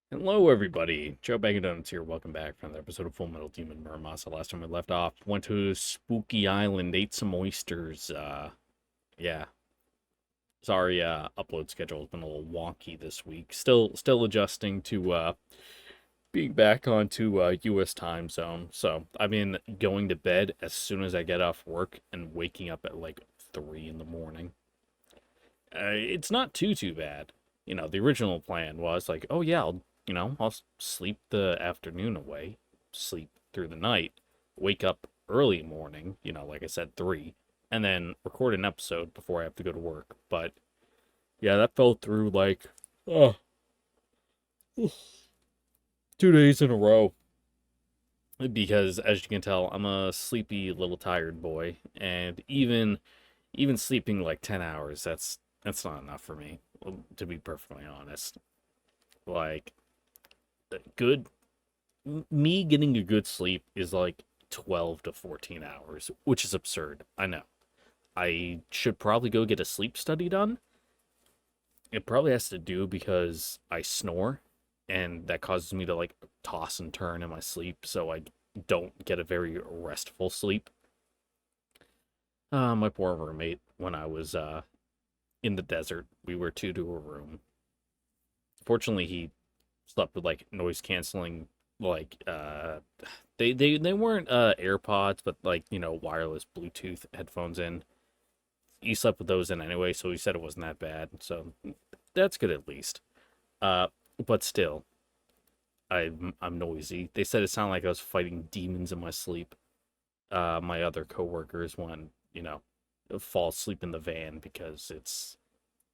Hello, everybody. Joe Bag Donuts here. Welcome back from the episode of Full Metal Demon Muramasa. Last time we left off, went to Spooky Island, ate some oysters. Yeah. Sorry, upload schedule has been a little wonky this week. Still adjusting to being back onto U.S. time zone. So I've been going to bed as soon as I get off work and waking up at like 3 in the morning. It's not too bad. The original plan was like, oh yeah, I'll sleep the afternoon away, sleep through the night, wake up early morning, like I said, 3, and then record an episode before I have to go to work. But yeah, that fell through like, oh, 2 days in a row. Because as you can tell, I'm a sleepy little tired boy, and even sleeping like 10 hours, that's not enough for me, to be perfectly honest. Like, good me getting a good sleep is like 12 to 14 hours, which is absurd. I know. I should probably go get a sleep study done. It probably has to do because I snore, and that causes me to like toss and turn in my sleep, so I don't get a very restful sleep. My poor roommate, when I was in the desert, we were two to a room. Fortunately, he slept with like noise canceling, like they weren't AirPods, but like wireless Bluetooth headphones in. He slept with those in anyway, so he said it wasn't that bad. So that's good at least. Uh, but still, I'm noisy. They said it sounded like I was fighting demons in my sleep. My other coworkers want fall asleep in the van because it's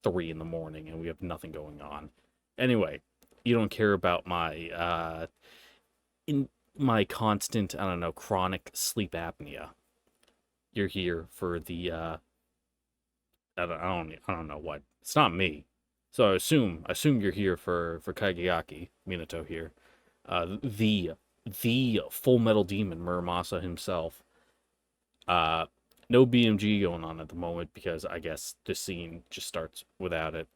3 in the morning and we have nothing going on. Anyway, you don't care about my constant, I don't know, chronic sleep apnea. You're here for the I don't know what. It's not me. So I assume you're here for Kageyaki Minato here. The Full Metal Demon Muramasa himself. Uh no BMG going on at the moment because I guess this scene just starts without it.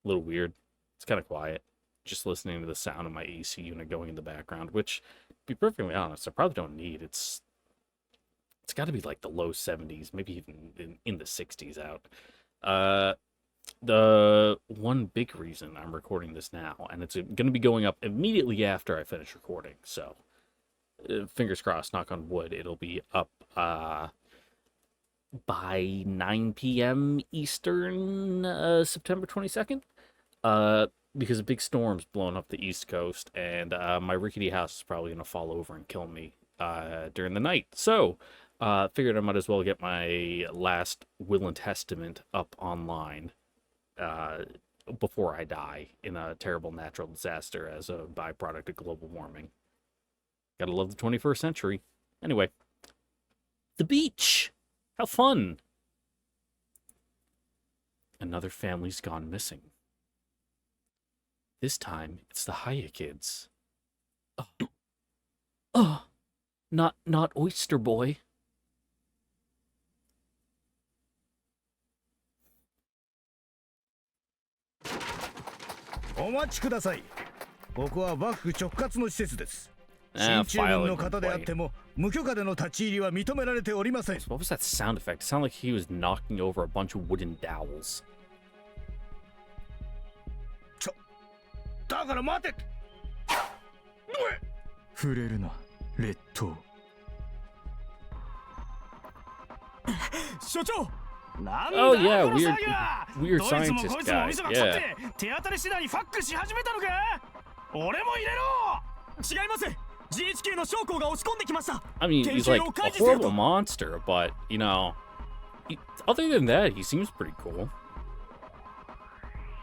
A little weird. It's kind of quiet. Just listening to the sound of my AC unit going in the background, which, to be perfectly honest, I probably don't need. It's got to be like the low 70s, maybe even in the 60s out. Uh, the one big reason I'm recording this now, and it's going to be going up immediately after I finish recording, so fingers crossed, knock on wood, it'll be up by 9 p.m. Eastern, September 22nd. Because a big storm's blowing up the East Coast, and my rickety house is probably going to fall over and kill me during the night. So, figured I might as well get my last Will and Testament up online before I die in a terrible natural disaster as a byproduct of global warming. Gotta love the 21st century. Anyway, the beach! How fun! Another family's gone missing. This time, it's the Haya kids. Oh, oh, not Oyster Boy. お待ちください。ここは幕府直轄の施設です。Ah, 進駐軍 filing の方であっ complaint. ても無許可での立ち入りは認められておりません。What was that sound effect? It sounded like he was knocking over a bunch of wooden dowels. だから待て。触れるな、劣等。所長。 Oh yeah, weird scientist guy. Yeah. 手当たり次第にファックし始めたのか。俺も入れろ。違います。GHQ の将校が押し込んできました。I mean, he's like a horrible monster, but other than that, he seems pretty cool.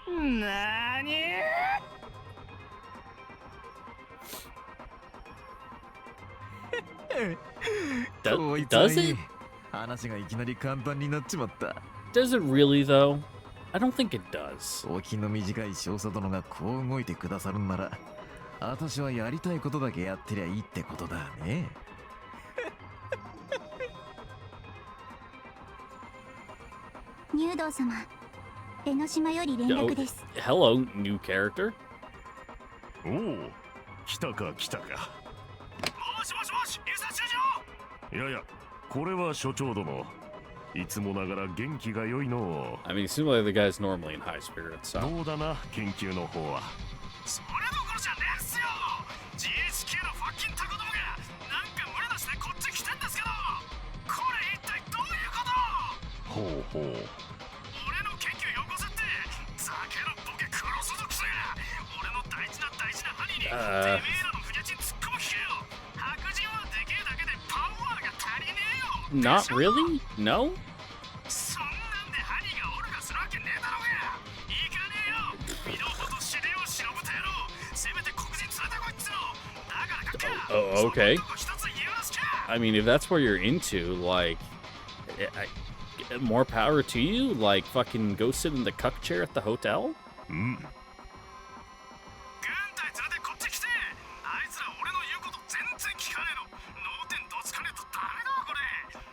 なーに。Does it? 話がいきなり簡単になっちまった。Does it really though? I don't think it does. お気の短い少佐殿がこう動いてくださるんなら、私はやりたいことだけやってりゃいいってことだね。入道様、江ノ島より連絡です。Hello, new character. おお、来たか来たか。もしもしもし、遊佐中将。いやいや、これは所長殿。いつもながら元気が良いの。I mean, it seems like the guy's normally in high spirits, so. どうだな、研究の方は。それどころじゃねえっすよ。GHQ のファッキンタコどもがなんか無理なしでこっち来てんですけど、これ一体どういうこと？ほうほう。俺の研究よこせって、ザケのボケ殺すぞくせが。俺の大事なハニーにてめえらのふにゃちん突っ込む気かよ。白人はでけえだけでパワーが足りねえよ。 Not really? No? そんなんでハニーがオルガするわけねえだろうが。行かねえよ。身の程知れよ忍ぶてやろう。せめて黒人連れてこいっつの。だからかっか。Oh, okay. そんなとこ一つ言わすか。 I mean, if that's what you're into, like, more power to you. Like, fucking go sit in the cuck chair at the hotel. うん。軍隊連れてこっち来て。あいつら俺の言うこと全然聞かねえの。脳天どつかねえとダメだこれ。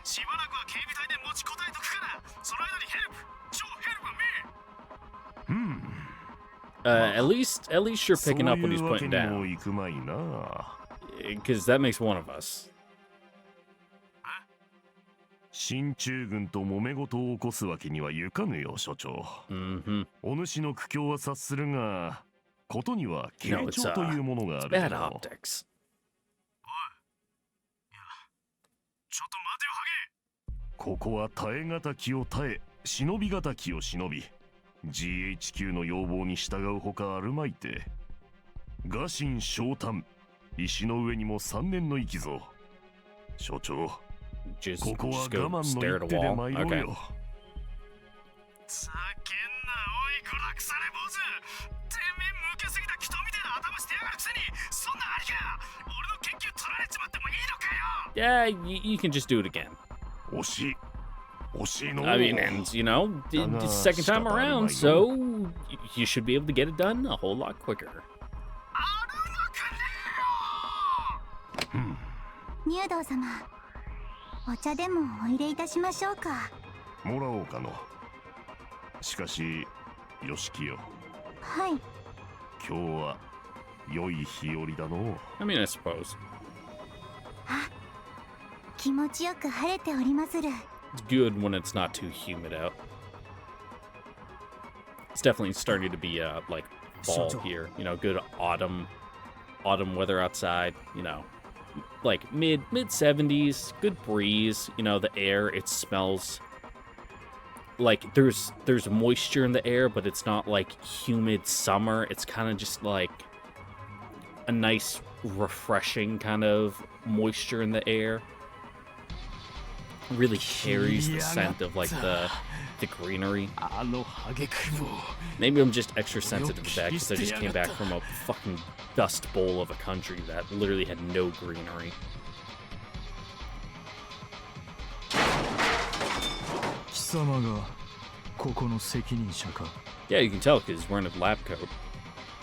しばらくは警備隊で持ちこたえとくから。その間にヘルプ。超ヘルプめ。At least you're picking up what he's そういうわけ putting にも down, いくまいな。 because that makes one of us. 進駐軍と揉め事を起こすわけにはいかぬよ、所長。Mm-hmm. お主の苦境は察するが、ことには傾 No, it's 聴というものがある bad だろう。 optics. ちょっと待てよハゲ。ここは耐え難きを耐え、忍び難きを忍び、GHQ の要望に従うほかあるまいて。臥薪嘗胆、石の上にも3年の生きぞ。所長、 Just ここは go 我慢 stare の at 一 a 手で wall. 参ろう Okay. よ。ざけんなおいこら腐れ坊主。てめえ向けすぎた人みたいな頭してやがるくせに、そんなありか。俺の研究取られちまってもいいのかよ。 Yeah, you can just do it again. 惜しい。惜しいの。 I mean, and you know, it's the second time around, so you should be able to get it done a whole lot quicker. あるのかね入道様、お茶でもお入れいたしましょうか。もらおうかの。しかし、よしきよ。はい。今日は良い日和だの。 I mean, I suppose. 気持ちよく晴れておりまする。 It's good when it's not too humid out. It's definitely starting to be like fall here. You know, good autumn weather outside. You know, like mid 70s, good breeze. You know, the air, it smells like there's moisture in the air, but it's not like humid summer. It's kind of just like a nice, refreshing kind of moisture in the air. Really carries the scent of like the greenery. Maybe I'm just extra sensitive to that because I just came back from a fucking dust bowl of a country that literally had no greenery. 貴様がここの責任者か。 Yeah, you can tell because he's wearing a lab coat.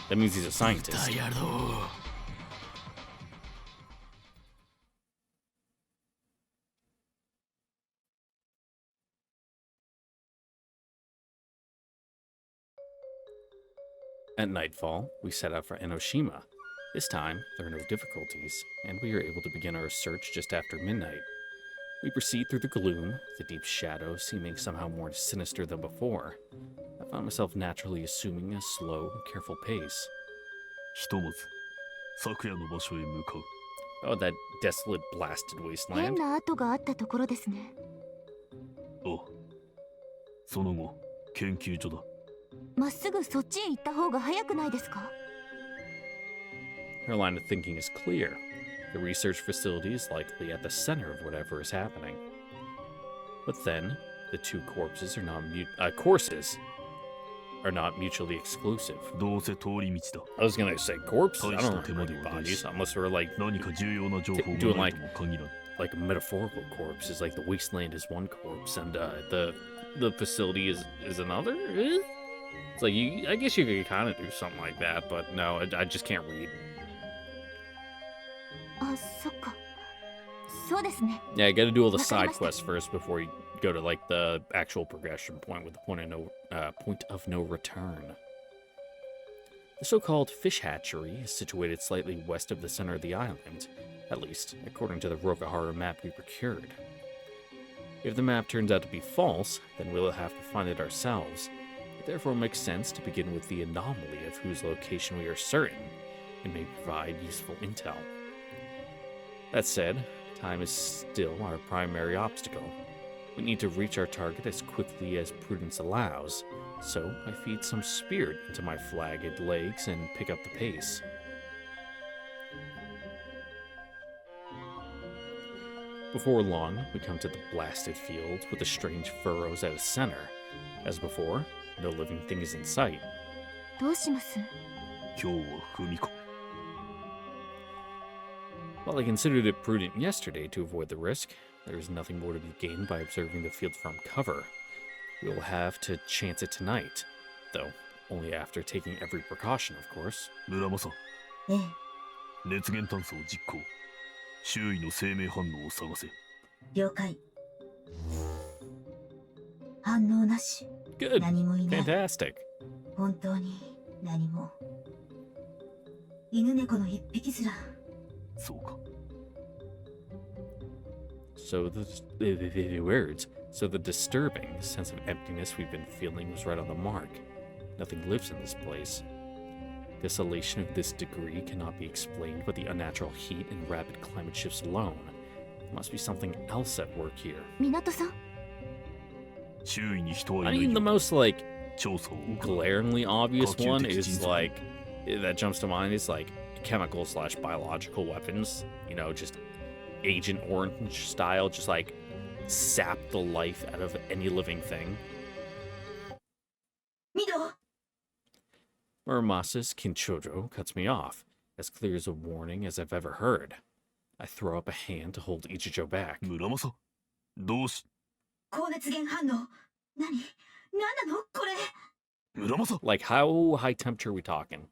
That means he's a scientist. やろう。At nightfall, we set out for Enoshima. This time, there are no difficulties, and we are able to begin our search just after midnight. We proceed through the gloom, the deep shadows seeming somehow more sinister than before. I found myself naturally assuming a slow, careful pace. ひとまず昨夜の場所へ向かう。 Oh, that desolate, blasted 変 wasteland. な跡があったところですね。おう。その後、研究所だ。まっすぐそっちへ行った方が早くないですか？ Her line of thinking is clear. The research facility is likely at the center of whatever is happening. But then, the two courses are not mutually exclusive. どうせ通り道だ。 I was gonna say corpses. I 大した don't 手 remember 間 any ではない bodies し unless we're like 何か重要な情報 doing がないとも限らん。 like metaphorical corpses. Like the wasteland is one corpse and the facility is another. Eh? It's like I guess you could kind of do something like that, but no, I just can't read. あ、そっか。そうですね。 Yeah, I gotta do all the side わかりました。 quests first before you go to like the actual progression point with the point of no return. The so-called fish hatchery is situated slightly west of the center of the island, at least according to the Rokuharu map we procured. If the map turns out to be false, then we'll have to find it ourselves. It therefore makes sense to begin with the anomaly of whose location we are certain. It may provide useful intel. That said, time is still our primary obstacle. We need to reach our target as quickly as prudence allows, so I feed some spirit into my flagged legs and pick up the pace. Before long, we come to the blasted fields with the strange furrows at its center. As before, no living thing is in sight. どうします？今日は踏み込む。 While I considered it prudent yesterday to avoid the risk, there is nothing more to be gained by observing the field from cover. We will have to chance it tonight, though only after taking every precaution, of course. 村正、ええ、熱源探査を実行。周囲の生命反応を探せ。了解。反応なし。 Good. 何もいない。 Fantastic. 本当に何も。犬猫の一匹すら。そうか。So the words. So the disturbing sense of emptiness we've been feeling was right on the mark. Nothing lives in this place. Desolation of this degree cannot be explained by the unnatural heat and rapid climate shifts alone. There must be something else at work here. 港さん。周囲に人は I いない mean, the よ。 most, like, 調査を行う。 glaringly obvious one Kyokutek is, Jinzo. like, that jumps to mind is, like, chemical/biological weapons. You know, just Agent Orange style, just, like, sap the life out of any living thing. ミド。 Muramasa's Kinchojo cuts me off, as clear as a warning as I've ever heard. I throw up a hand to hold Ichijo back. 村正、どうし、高熱源反応。何なのこれ。村正、 Like, how high temperature are we talking?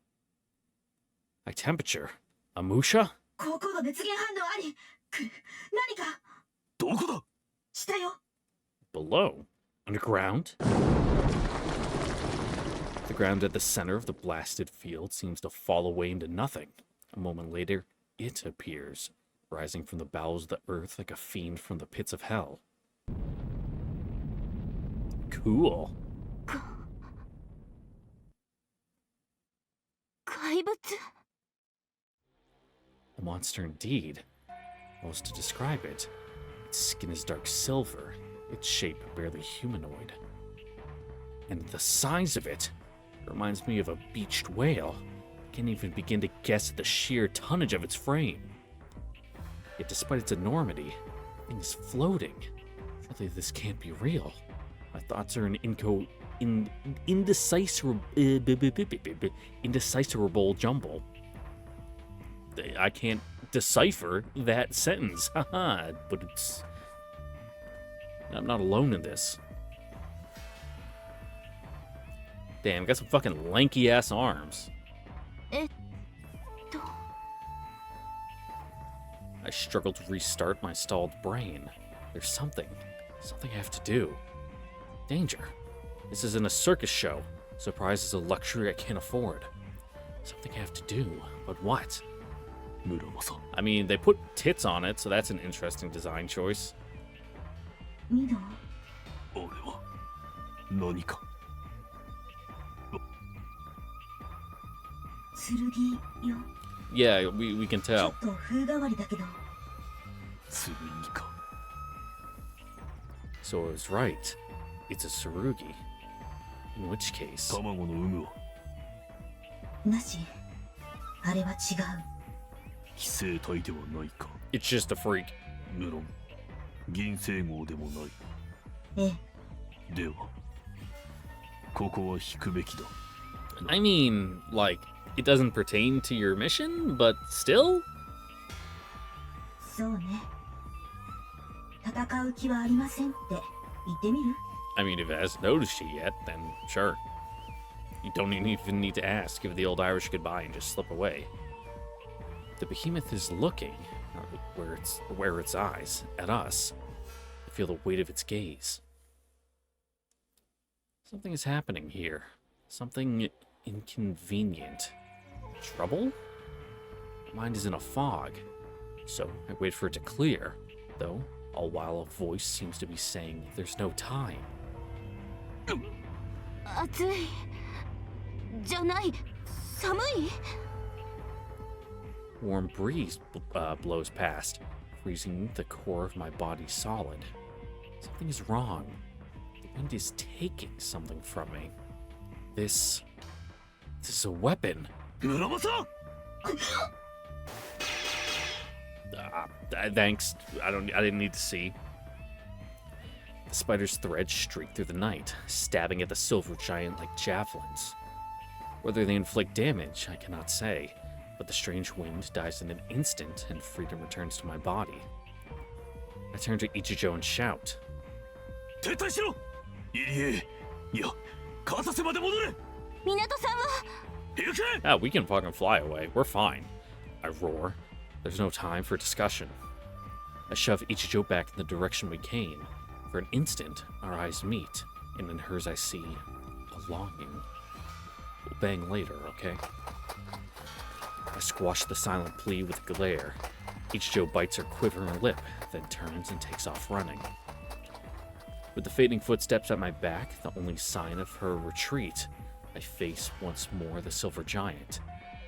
High temperature? Amusha? 高高度熱源反応あり。何か。どこだ。下よ。 Below? Underground? The ground at the center of the blasted field seems to fall away into nothing. A moment later, it appears, rising from the bowels of the earth like a fiend from the pits of hell. Cool. 怪物。 A monster indeed. What was to describe it? Its skin is dark silver, its shape barely humanoid. And the size of it reminds me of a beached whale. I can't even begin to guess at the sheer tonnage of its frame. Yet despite its enormity, the thing is floating. Surely this can't be real. My thoughts are indecipherable jumble. I can't decipher that sentence. Haha, but it's... I'm not alone in this. Damn, got some fucking lanky-ass arms. えっと。 I struggle to restart my stalled brain. There's something I have to do. Danger. This isn't a circus show. Surprise is a luxury I can't afford. Something I have to do, but what? 村正、 I mean, they put tits on it, so that's an interesting design choice. ミド。あれは何か。剣よ。 Yeah, we can ちょ tell. っと風変わりだけど。剣か。 So I was right. It's a Tsurugi. In which case... 卵の有無はなし。あれは違う。寄生体ではないか。 It's just a freak. 無論、銀星号でもない。ええ。では、ここは引くべきだ。 I mean, like, it doesn't pertain to your mission, but still? そうね。戦う気はありませんって言ってみる？ I mean, if it hasn't noticed you yet, then sure. You don't even need to ask. Give the old Irish goodbye and just slip away. The behemoth is looking, where its eyes, at us. I feel the weight of its gaze. Something is happening here. Something inconvenient. Trouble? Mind is in a fog. So I wait for it to clear, though, all while a voice seems to be saying there's no time. 暑いじゃない寒い Warm breeze blows past, freezing the core of my body solid. Something is wrong. The wind is taking something from me. This is a weapon. 村正 Thanks. I didn't need to see. The spider's threads streak through the night, stabbing at the silver giant like javelins. Whether they inflict damage, I cannot say, but the strange wind dies in an instant and freedom returns to my body. I turn to Ichijo and shout. 撤退しろ入江いや片瀬まで戻れ港さんは 行け Ah, we can fucking fly away. We're fine. I roar. There's no time for discussion. I shove Ichijo back in the direction we came. For an instant, our eyes meet, and in hers I see a longing. We'll bang later, okay? I squash the silent plea with a glare. Ichijo bites her quivering lip, then turns and takes off running. With the fading footsteps at my back, the only sign of her retreat, I face once more the silver giant.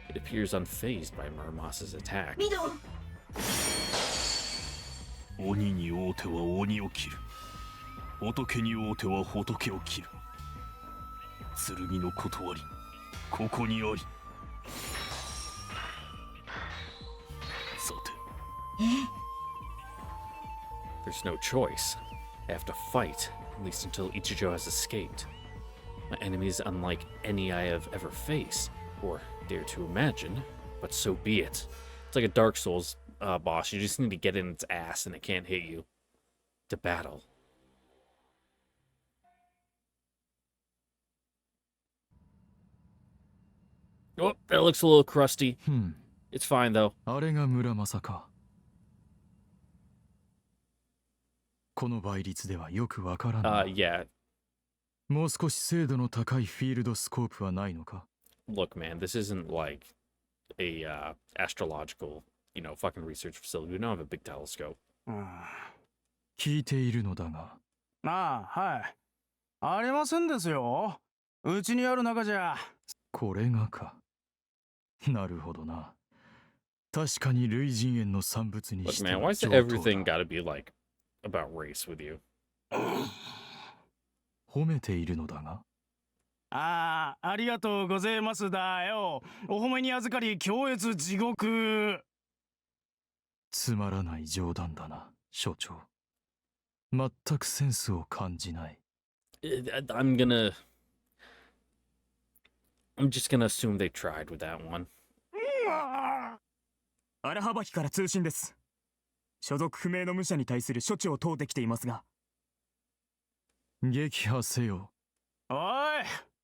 It appears unfazed by Muramasa's attack. ミド鬼に会うては鬼を切る仏に会うては仏を切る剣の断りここにありさて There's no choice. I have to fight, at least until Ichijo has escaped. My enemy is unlike any I have ever faced, or dare to imagine, but so be it. It's like a Dark Souls boss. You just need to get in its ass and it can't hit you. To battle. Oh, that looks a little crusty. It's fine though. あれが村正か。この倍率ではよくわからんな。Yeah. もう少し精度の高いフィールドスコープはないのか？ Look, man, this isn't like a astrological, fucking research facility. We don't have a big telescope. 聞いているのだが。ああ、はい。ありませんですよ。うちにある中じゃ。これがか。なるほどな。確かに類人猿の産物に Look, して man, は why is 上等 everything だ。 gotta be like about race with you? 褒めているのだが。ああ、ありがとうございますだよ。お褒めに預かり、強烈地獄。つまらない冗談だな、所長。全くセンスを感じない。I'm just gonna assume they tried with that one. 荒幅機から通信です。所属不明の武者に対する処置を問うてきていますが。撃破せよ。おい、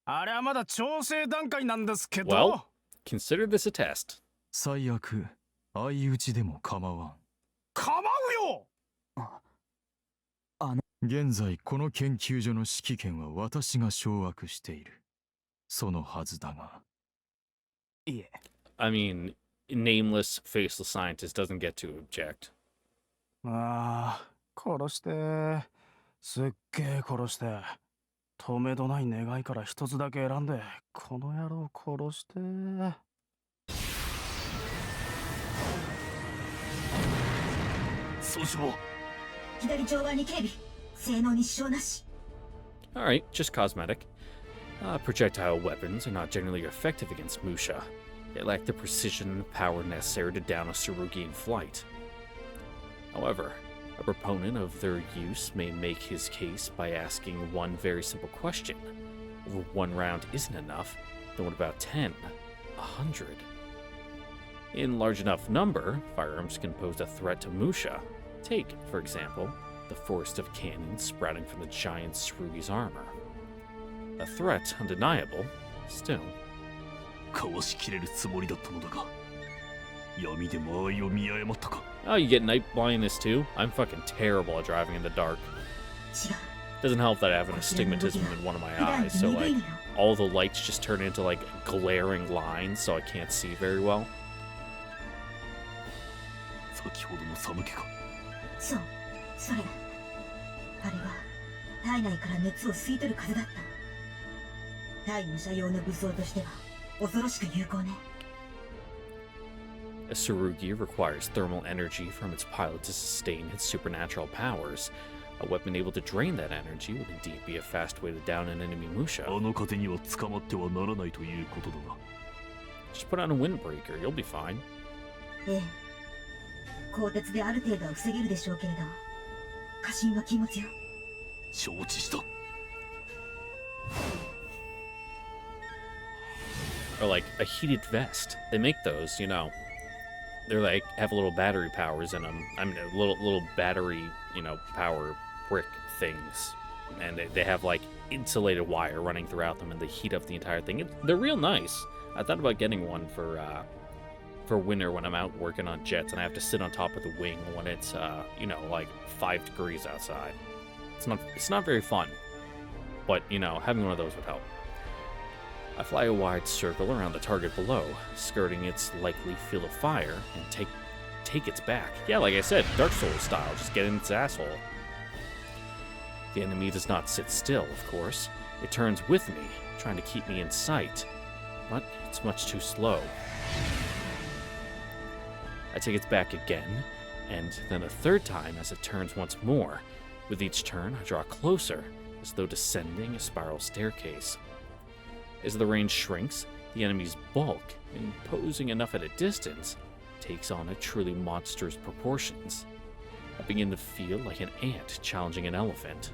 あれはまだ調整段階なんですけど。Well, consider this a test. 最悪、相打ちでも構わん。構うよ。現在この研究所の指揮権は私が掌握している。そのはずだが。いえ。I mean, nameless, faceless scientist doesn't get to object. ああ、殺して。すっげえ殺して。止めどない願いから一つだけ選んで、この野郎殺して。総称左上腕に警備性能に支障なし Alright, just cosmetic. Projectile weapons are not generally effective against Musha. They lack the precision and power necessary to down a Tsurugi in flight. However, a proponent of their use may make his case by asking one very simple question. If 1 round isn't enough, then what about 10, 100? In large enough number, firearms can pose a threat to Musha. Take, for example, the forest of cannons sprouting from the giant Tsurugi's armor. A threat undeniable, still. かわしきれるつもりだったのだが闇で間合いを見誤ったか Oh, you get night blindness too? I'm fucking terrible at driving in the dark. 違う Doesn't help that I have an astigmatism in one of my eyes, so like, all the lights just turn into like glaring lines, so I can't see very well. 先ほどの寒気か。そう、それ。あれは体内から熱を吸い取る風だった。対武者用の武装としては恐ろしく有効ね。A Tsurugi requires thermal energy from its pilot to sustain its supernatural powers. A weapon able to drain that energy would indeed be a fast way to down an enemy Musha. あの風には捕まってはならないということだな。Just put on a windbreaker, you'll be fine. ええ。鋼鉄である程度は防げるでしょうけれど、過信は禁物よ。承知した。Or like a heated vest. They make those, you know. They're like have little battery powers in them. I mean, little battery, you know, power brick things, and they have like insulated wire running throughout them, and they heat up the entire thing. They're real nice. I thought about getting one for winter when I'm out working on jets, and I have to sit on top of the wing when it's you know, like 5 degrees outside. It's not very fun, but you know, having one of those would help. I fly a wide circle around the target below, skirting its likely field of fire, and take its back. Yeah, like I said, Dark Souls style, just get in its asshole. The enemy does not sit still, of course. It turns with me, trying to keep me in sight, but it's much too slow. I take its back again, and then a third time as it turns once more. With each turn, I draw closer, as though descending a spiral staircase. As the range shrinks, the enemy's bulk, imposing enough at a distance, takes on a truly monstrous proportions. I begin to feel like an ant challenging an elephant.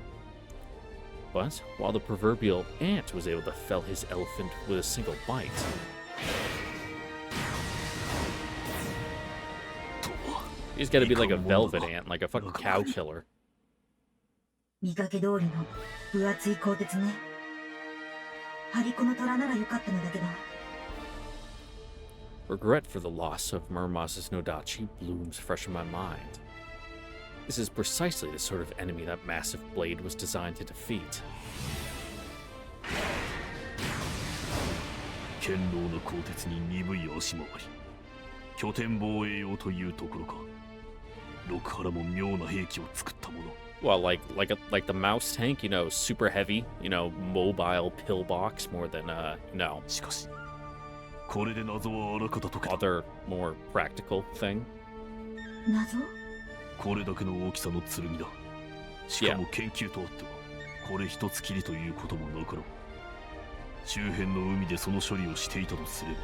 But while the proverbial ant was able to fell his elephant with a single bite, he's gotta be like a velvet ant, like a fucking cow killer. 見かけ通りの分厚い鋼鉄ね。張り子の虎ならよかったのだけど。Regret for the loss of Muramasa's Nodachi blooms fresh in my mind. This is precisely the sort of enemy that massive blade was designed to defeat. 堅牢な鋼鉄に鈍い足回り。拠点防衛用というところか。六原も妙な兵器を作ったもの。Well, like the mouse tank, you know, super heavy, you know, mobile pillbox more than no. しかし、これで謎はあらかた解けた。Other more practical thing. 謎？これだけの大きさの剣だ。しかも研究とあっては、これ一つきりということもなかろう。周辺の海でその処理をしていたとすれば、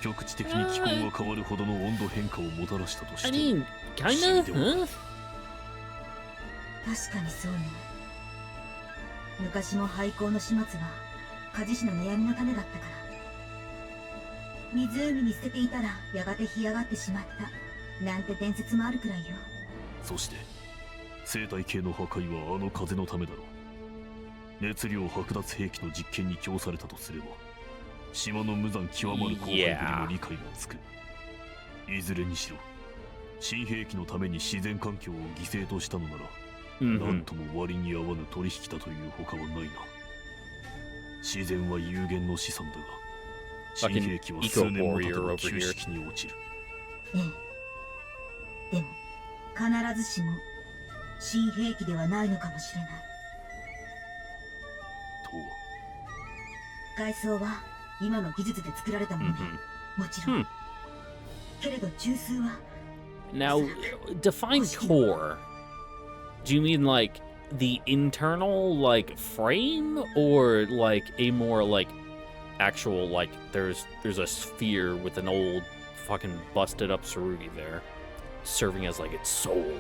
局地的に気候が変わるほどの温度変化をもたらしたとして。I mean, kinda, huh? 確かにそうね。昔も廃校の始末は鍛冶師の悩みの種だったから。湖に捨てていたらやがて干上がってしまったなんて伝説もあるくらいよ。そして生態系の破壊はあの風のためだろう。熱量剥奪兵器の実験に供されたとすれば、島の無残極まる荒廃ぶりの理解がつく。いずれにしろ新兵器のために自然環境を犠牲としたのなら、なんとも割に合わぬ取引だというほかはないな。自然は有限の資産だが、新兵器は数年も経てば旧式に落ちる。ええ。でも必ずしも新兵器ではないのかもしれない。とは。外装は今の技術で作られたものね。もちろん。けれど中枢は。Now, define core. Do you mean like the internal like frame, or like a more like actual like there's a sphere with an old fucking busted up Tsurugi there, serving as like its soul?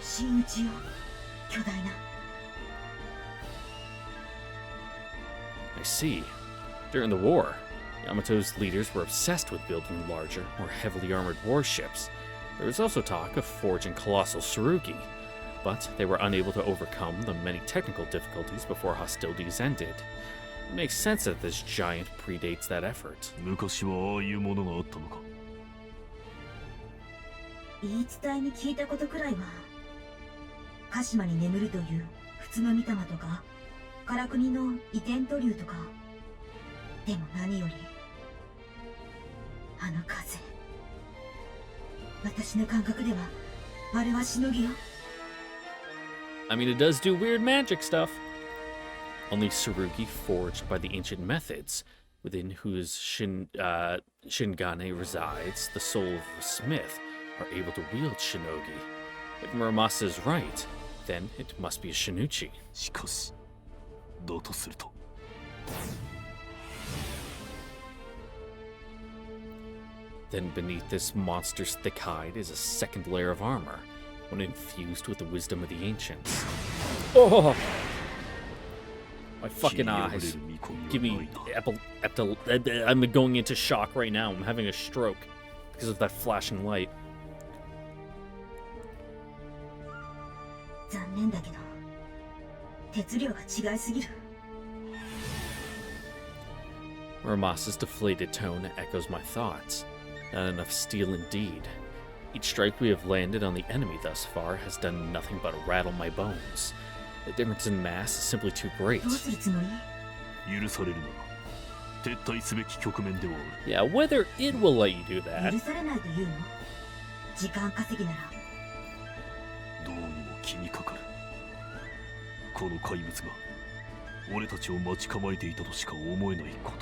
真打ちよ、巨大な。I see. During the war, Yamato's leaders were obsessed with building larger, more heavily armored warships. There was also talk of forging colossal Tsurugi, but they were unable to overcome the many technical difficulties before hostilities ended. It makes sense that this giant predates that effort. 昔はああいうものがあったのか。言い伝えに聞いたことくらいは、鹿島に眠るという普通の御霊とか、からくりの移転途流とか。でも何よりあの風、私の感覚ではあれはしのぎよ。 I mean, it does do weird magic stuff. Only Tsurugi, forged by the ancient methods, within whose Shingane resides, the soul of a smith, are able to wield shinogi. If Muramasa is right, then it must be a Shinichi. しかしだとすると Then beneath this monster's thick hide is a second layer of armor, one infused with the wisdom of the ancients. Oh! My fucking eyes. Give me I'm going into shock right now. I'm having a stroke because of that flashing light. 残念だけど鉄量が違いすぎる。 Muramasa's deflated tone echoes my thoughts. Not enough steel indeed. Each strike we have landed on the enemy thus far has done nothing but rattle my bones. The difference in mass is simply too great. どうするつもり？許されるなら撤退すべき局面ではある Yeah, whether it will let you do that. 許されないというの？時間稼ぎなら。どうにも気にかかるこの怪物が俺たちを待ち構えていたとしか思えないこと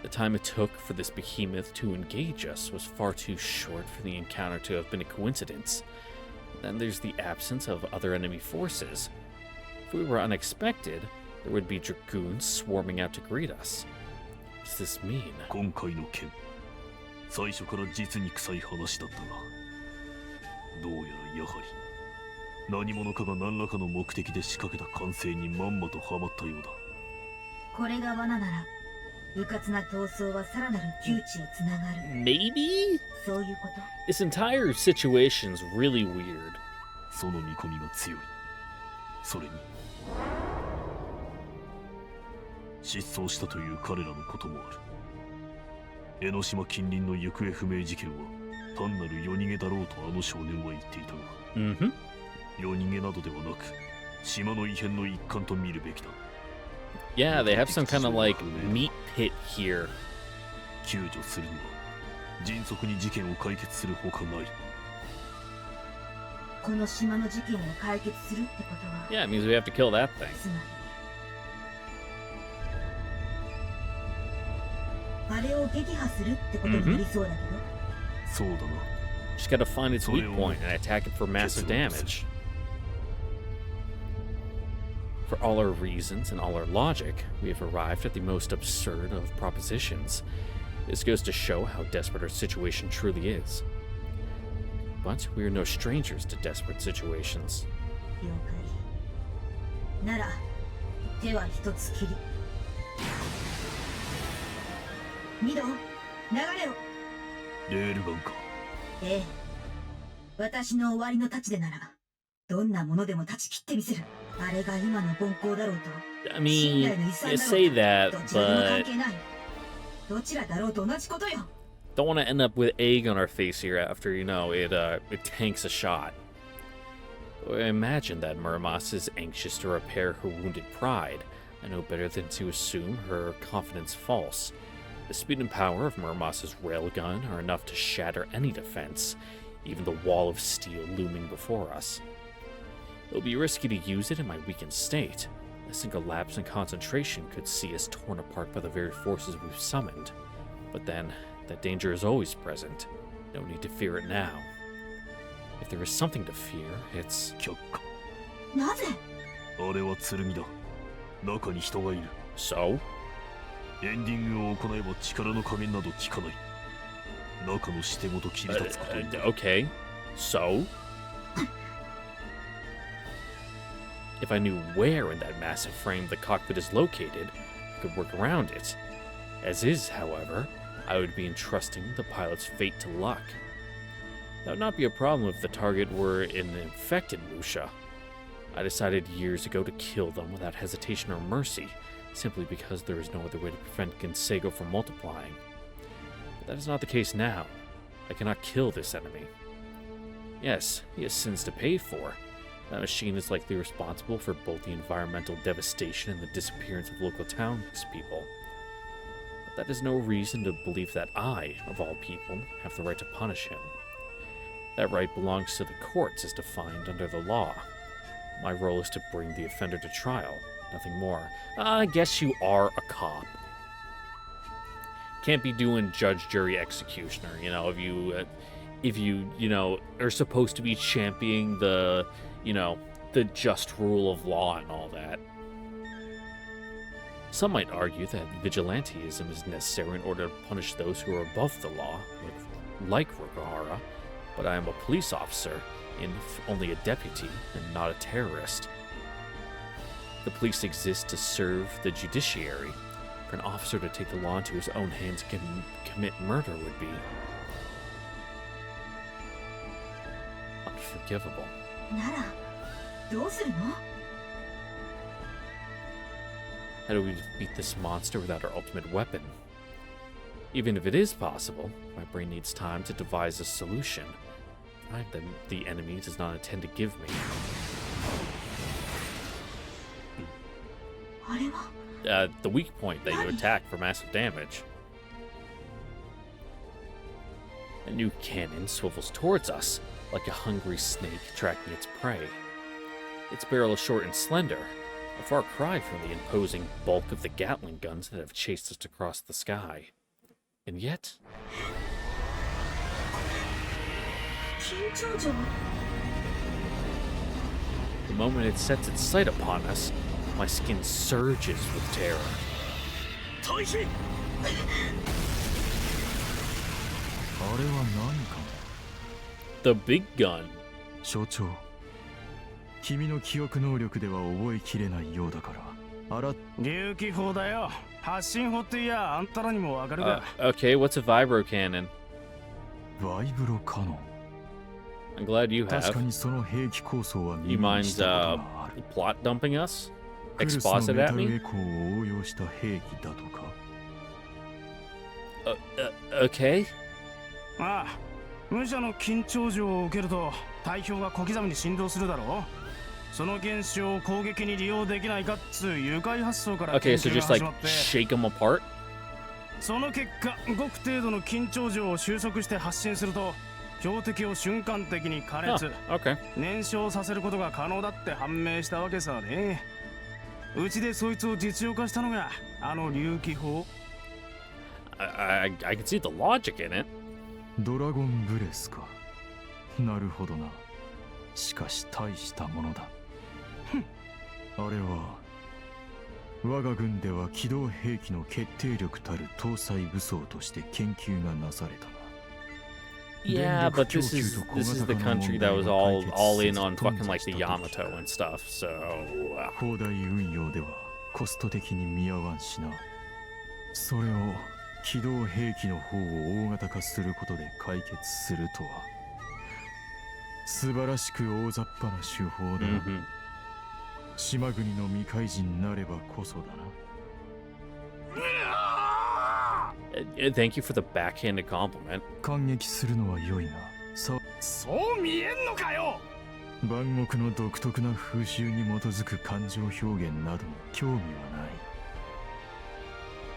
The time it took for this behemoth to engage us was far too short for the encounter to have been a coincidence. Then there's the absence of other enemy forces. If we were unexpected, there would be dragoons swarming out to greet us. What does this mean? 今回の件最初から実に臭い話だったがどうやらやはり何者かが何らかの目的で仕掛けた歓声にまんまとはまったようだこれが罠なら迂闊な闘争はさらなる窮地をつながる。 Maybe? そういうこと。 This entire situation's really weird. その見込みが強いそれに失踪したという彼らのこともある江ノ島近隣の行方不明事件は単なる夜逃げだろうとあの少年は言っていたが、夜逃げなどではなく島の異変の一環と見るべきだ Yeah, they have some kind of like meat pit here. 救助するには迅速に事件を解決するほかないこの島の事件を解決するってことは Yeah, it means we have to kill that thing. つまりあれを撃破するってことになりそうだけど、そうだな Just gotta find its weak point and attack it for massive damage. For all our reasons and all our logic, we have arrived at the most absurd of propositions. This goes to show how desperate our situation truly is. But we are no strangers to desperate situations. 了解なら手は一つ切りミド流れをレールガンかええ私の終わりの太刀でならどんなものでも断ち切ってみせるあれが今の凡行だろうと I mean, you say that, どちらでも関 but 係ないどちらだろうと同じことよ don't want to end up with egg on our face here after, you know, it tanks a shot. I imagine that Muramasa is anxious to repair her wounded pride. I know better than to assume her confidence false. The speed and power of Muramasa's railgun are enough to shatter any defense, even the wall of steel looming before us. It would be risky to use it in my weakened state. A single lapse in concentration could see us torn apart by the very forces we've summoned. But then, that danger is always present. No need to fear it now. If there is something to fear, it's... 却下なぜあれは剣だ中に人がいる So? エンディングを行えば力の加減など効かない中のしてごと切り立つことになる Okay. So? If I knew where in that massive frame the cockpit is located, I could work around it. As is, however, I would be entrusting the pilot's fate to luck. That would not be a problem if the target were an infected Musha. I decided years ago to kill them without hesitation or mercy, simply because there is no other way to prevent Genseigo from multiplying. But that is not the case now. I cannot kill this enemy. Yes, he has sins to pay for, That machine is likely responsible for both the environmental devastation and the disappearance of local townspeople. But that is no reason to believe that I, of all people, have the right to punish him. That right belongs to the courts as defined under the law. My role is to bring the offender to trial, nothing more. I guess you are a cop. Can't be doing judge, jury, executioner, you know, if you, you know, are supposed to be championing the, you know, the just rule of law and all that. Some might argue that vigilantism is necessary in order to punish those who are above the law, like Rokahara, but I am a police officer, and only a deputy, and not a terrorist. The police exist to serve the judiciary. For an officer to take the law into his own hands and commit murder would be unforgivable. ならどうするの？ How do we defeat this monster without our ultimate weapon? Even if it is possible, my brain needs time to devise a solution. Time that the enemy does not intend to give me. あれは The weak point that you attack for massive damage. A new cannon swivels towards us, like a hungry snake tracking its prey. Its barrel is short and slender, a far cry from the imposing bulk of the Gatling guns that have chased us across the sky. And yet... 緊張状 The moment it sets its sight upon us, my skin surges with terror. 退避。あれは何か。 The big gun. 所長、君の記憶能力では覚えきれないようだから。竜気砲だよ。発信砲っていやあんたらにもわかるか。Okay, what's a vibro cannon? バイブロカノン。 I'm glad you 確 have. かにその兵器構想は You 耳に mind したことがある。 plot dumping us? クルスの Exposit メ at タル me? エコーを応用した兵器だとか。Okay? ああ、武者の緊張状を受けると体表が小刻みに振動するだろう。その現象を攻撃に利用できないかっつう愉快発想から Okay, 研 so 究が just 始 like まって、 shake them apart? その結果、ごく程度の緊張状を収束して発信すると標的を瞬間的に加 Oh, 熱、 okay. 燃焼させることが可能だって判明したわけさね。うちでそいつを実用化したのがあの竜気砲。I can see the logic in it. ドラゴンブレスか。なるほどな。しかし大したものだ。あれは我が軍では機動兵器の決定力たる搭載武装として研究がなされたが。 Yeah, but this is the country that was all in on fucking like the Yamato and stuff, so 砲台運用ではコスト的に見合わんしな。それを機動兵器の方を大型化することで解決するとは素晴らしく大雑把な手法だな。島国の未開人なればこそだな。Thank you for the backhanded compliment. 感激するのは良いが、そう見えんのかよ。万国の独特な風習に基づく感情表現などに興味はない。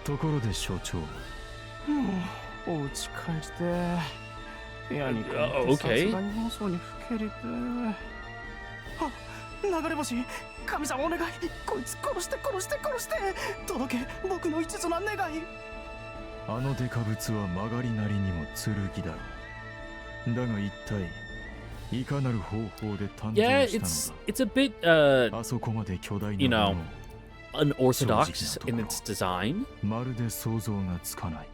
ところで所長、お家帰って部屋に帰って Okay. 殺害妄想にふけりて。あ、流れ星、神様お願い、こいつ殺して殺して殺して届け、僕の一途な願い。あのデカブツは曲がりなりにも剣だろう。だが一体いかなる方法で誕 Yeah, 生したの it's a bit だ。あそこまで巨大 you な know, もの unorthodox in its design. まるで想像がつかない。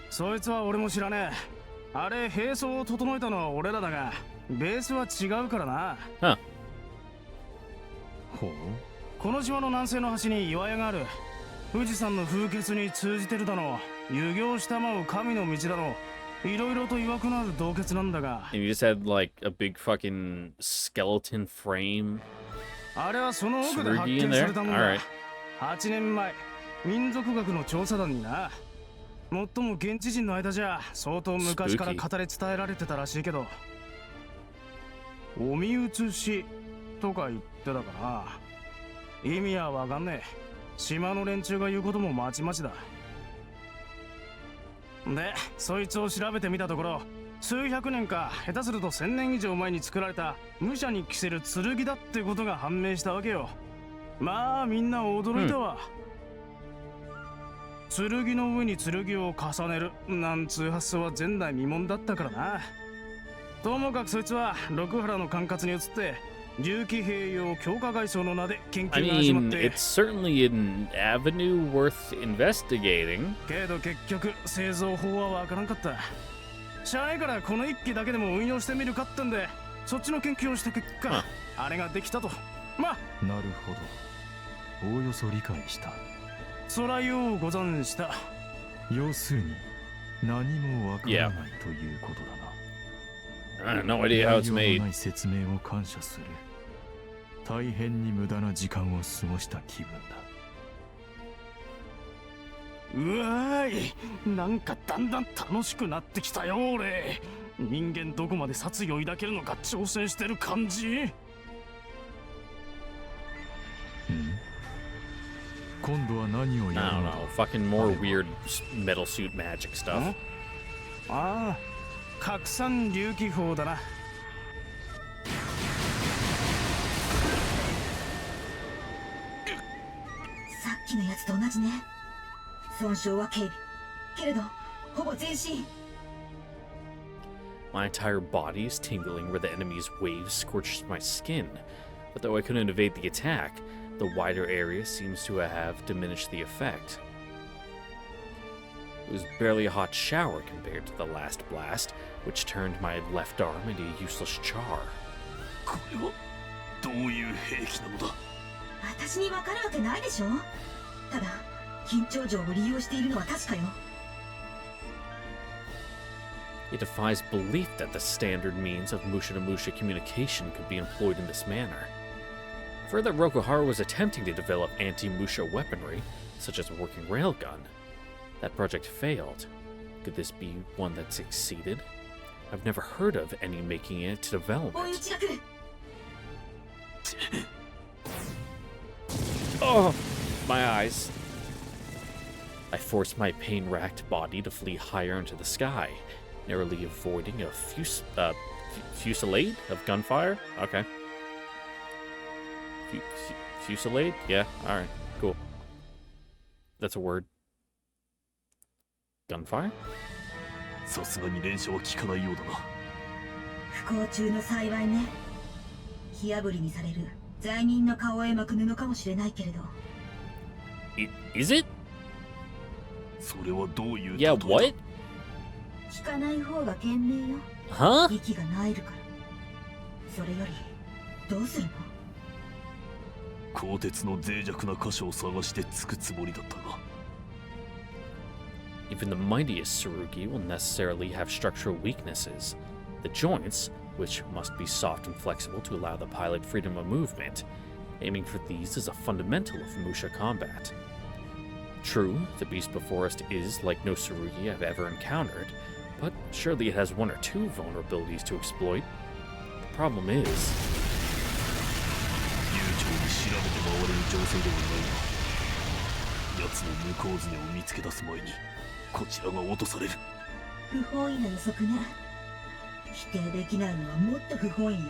そいつは俺も知らねえ。あれ兵装を整えたのは俺らだが、ベースは違うからな。ほう。この島の南西の端に岩屋がある。富士山の風穴に通じてるだの、遊行したまう神の道だの、いろいろと曰くのある洞穴なんだが。 And you just had like a big fucking skeleton frame. あれはその奥で発見されたものだ。8年前、民族学の調査団にな。もっとも現地人の間じゃ相当昔から語り伝えられてたらしいけど、お見写しとか言ってたかな。意味はわかんねえ。島の連中が言うこともまちまちだ。で、そいつを調べてみたところ、数百年か下手すると1000年以上前に作られた武者に着せる剣だってことが判明したわけよ。まあみんな驚いたわ。剣の上に剣を重ねるなんつう発想は前代未聞だったからな。ともかくそいつは六原の管轄に移って竜騎兵用強化外装の名で研 I 究が始まっ mean, て、 it's certainly an avenue worth investigating. けど結局製造法はわからんかった。しゃあねえからこの一機だけでも運用してみるかってんで、そっちの研究をした結果、あれができたと。まあなるほど、おおよそ理解した。そらようござんした。要するに何もわからないということだな。No idea how it's 内容の made. ない説明を感謝する。大変に無駄な時間を過ごした気分だ。うわーい、なんかだんだん楽しくなってきたよ俺。人間どこまで殺意を抱けるのか挑戦してる感じ。今度は何を I やる don't のだ。 know. Fucking more weird metal suit magic stuff. ああ、拡散竜気砲だな。さっきのやつと同じね。損傷は軽微けれどほぼ全身。 My entire body is tingling where the enemy's wave scorches my skin. But though I couldn't evade the attack, the wider area seems to have diminished the effect. It was barely a hot shower compared to the last blast, which turned my left arm into a useless char. これはどういう兵器なのだ。私にわかるわけないでしょ。ただ緊張状を利用しているのは確かよ。It defies belief that the standard means of Musha-to-Musha communication could be employed in this manner. I've heard that Rokuhara was attempting to develop anti-Musha weaponry, such as a working railgun. That project failed. Could this be one that succeeded? I've never heard of any making it to 追い打 development. ちが来る。 Oh, my eyes. I forced my pain-racked body to flee higher into the sky, narrowly avoiding a fusillade of gunfire? Okay. Fusillade? Yeah, alright, cool. That's a word. Gunfire? さすがに連射は効かないようだな。不幸中の幸いね。火あぶりにされる罪人の顔へ巻く布かもしれないけれど。Is it? それはどういう Yeah, what? 聞かない方が賢明よ。 Huh? 息が萎えるから。それよりどうするの？鋼鉄の脆弱な箇所を探してつくつもりだったが。 Even the mightiest Tsurugi will necessarily have structural weaknesses. The joints, which must be soft and flexible to allow the pilot freedom of movement. Aiming for these is a fundamental of Musha combat. True, the beast before us is like no Tsurugi I've ever encountered, but surely it has one or two vulnerabilities to exploit. The problem is... 悠長に調べて回れる情勢ではないが、奴の向こう爪を見つけ出す前にこちらが落とされる。不本意な予測ね。否定できないのはもっと不本意よ。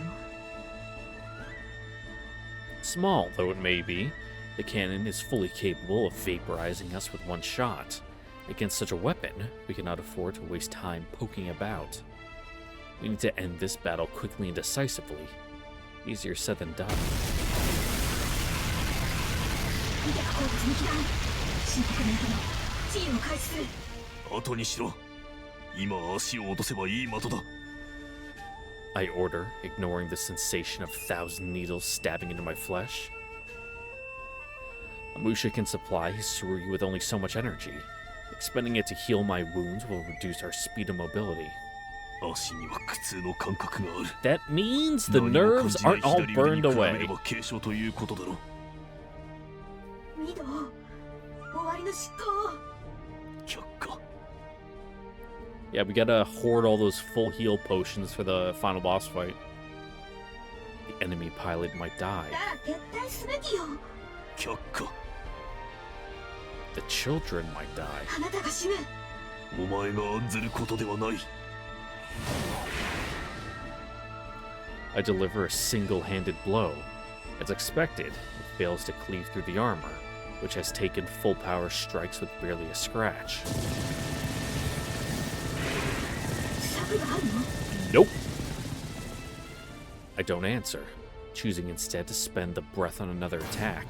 Small though it may be, the cannon is fully capable of vaporizing us with one shot. Against such a weapon, we cannot afford to waste time poking about. We need to end this battle quickly and decisively. Easier said than done. 逆鉱物に避難。深刻ないけど治癒を開始する。後にしろ。今足を落とせばいい的だ。 I order, ignoring the sensation of 1,000 needles stabbing into my flesh. Musha can supply his Tsurugi with only so much energy. Expending it to heal my wounds will reduce our speed and mobility. 足には苦痛の感覚がある。 That means the nerves aren't all burned away. 軽傷ということだろう。ミド、終わりの執行。却下。 Yeah, we gotta hoard all those full heal potions for the final boss fight. enemy pilot might die. だら撤退すべきよ。却下。 The children might die. あなたが死ぬ。お前が案ずることではない。 I deliver a single-handed blow. As expected, it fails to cleave through the armor, which has taken full power strikes with barely a scratch. 策があるの？ Nope. I don't answer, choosing instead to spend the breath on another attack.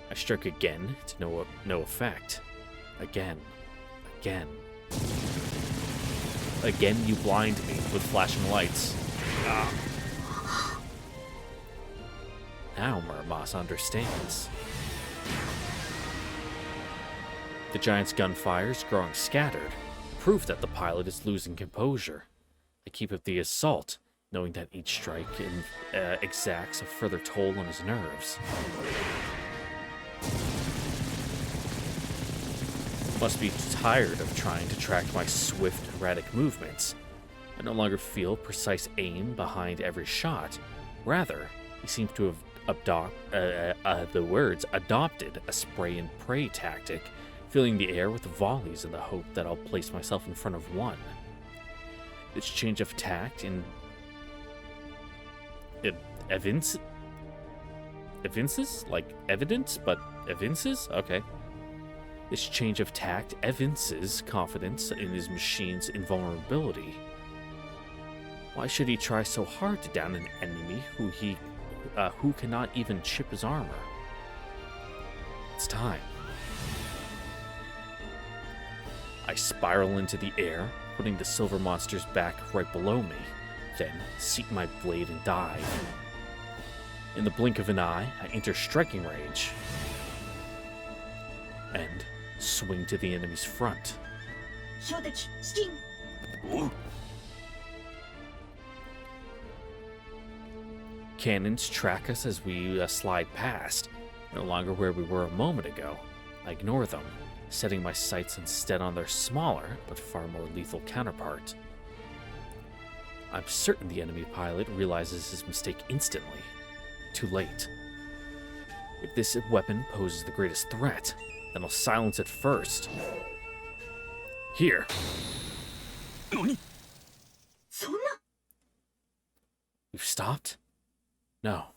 I strike again to no effect. Again. Again you blind me with flashing lights. Now Muramasa understands. The giant's gunfires growing scattered, proof that the pilot is losing composure. I keep up the assault, knowing that each strike exacts a further toll on his nerves. Must be tired of trying to track my swift, erratic movements. I no longer feel precise aim behind every shot. Rather, he seems to have adopted a spray and pray tactic, filling the air with volleys in the hope that I'll place myself in front of one. This change of tact in evinces? Like evidence, but evinces? Okay. This change of tact evinces confidence in his machine's invulnerability. Why should he try so hard to down an enemy who cannot even chip his armor? It's time. I spiral into the air, putting the silver monster's back right below me, then seek my blade and dive. In the blink of an eye, I enter striking range, and swing to the enemy's front. 標的至近。おう。 Cannons track us as we slide past, no longer where we were a moment ago. I ignore them, setting my sights instead on their smaller but far more lethal counterpart. I'm certain the enemy pilot realizes his mistake instantly. Too late. If this weapon poses the greatest threat, then I'll silence it first. Here. 何？ そんな。 We've stopped? No.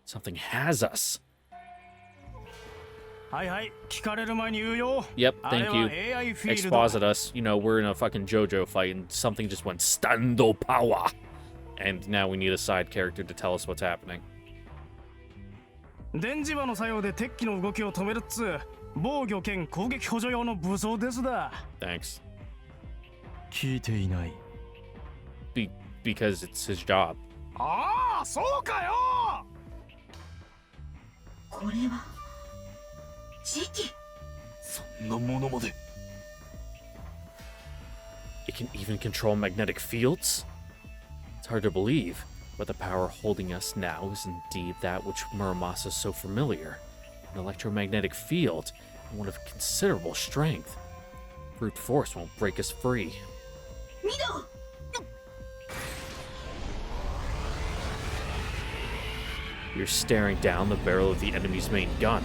Something has us. はいはい、聞かれる前に言うよ。 Yep, あれ thank は you. AI フィールド。 Exposit us. You know, we're in a fucking JoJo fight and something just went stando power. And now we need a side character to tell us what's happening. 電磁場の作用で敵機の動きを止めるっつ防御兼攻撃補助用の武装ですだ。 Thanks. 聞いていない。 Because it's his job. ああ、そうかよ。これは磁気。そんなものまで。 It can even control magnetic fields? It's hard to believe, but the power holding us now is indeed that which Muramasa is so familiar. An electromagnetic field, and one of considerable strength. Brute force won't break us free. ミド。 You're staring down the barrel of the enemy's main gun,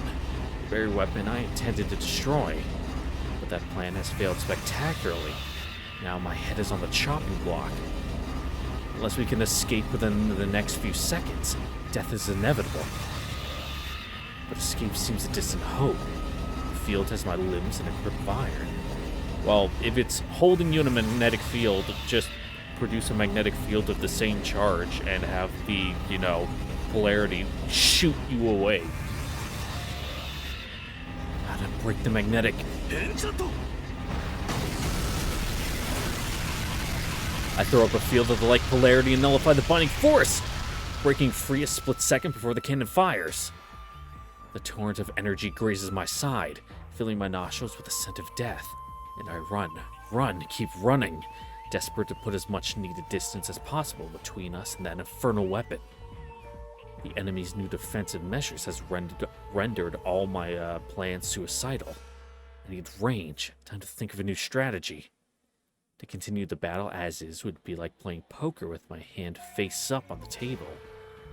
the very weapon I intended to destroy. But that plan has failed spectacularly. Now my head is on the chopping block. Unless we can escape within the next few seconds, death is inevitable. But escape seems a distant hope. The field has my limbs in a grip of iron. Well, if it's holding you in a magnetic field, just produce a magnetic field of the same charge and have the, you know, polarity shoot you away. How to break the magnetic. I throw up a field of the like polarity and nullify the binding force, breaking free a split second before the cannon fires. The torrent of energy grazes my side, filling my nostrils with the scent of death, and I run, keep running, desperate to put as much needed distance as possible between us and that infernal weapon. The enemy's new defensive measures has rendered all my plans suicidal. I need range. Time to think of a new strategy. To continue the battle as is would be like playing poker with my hand face up on the table.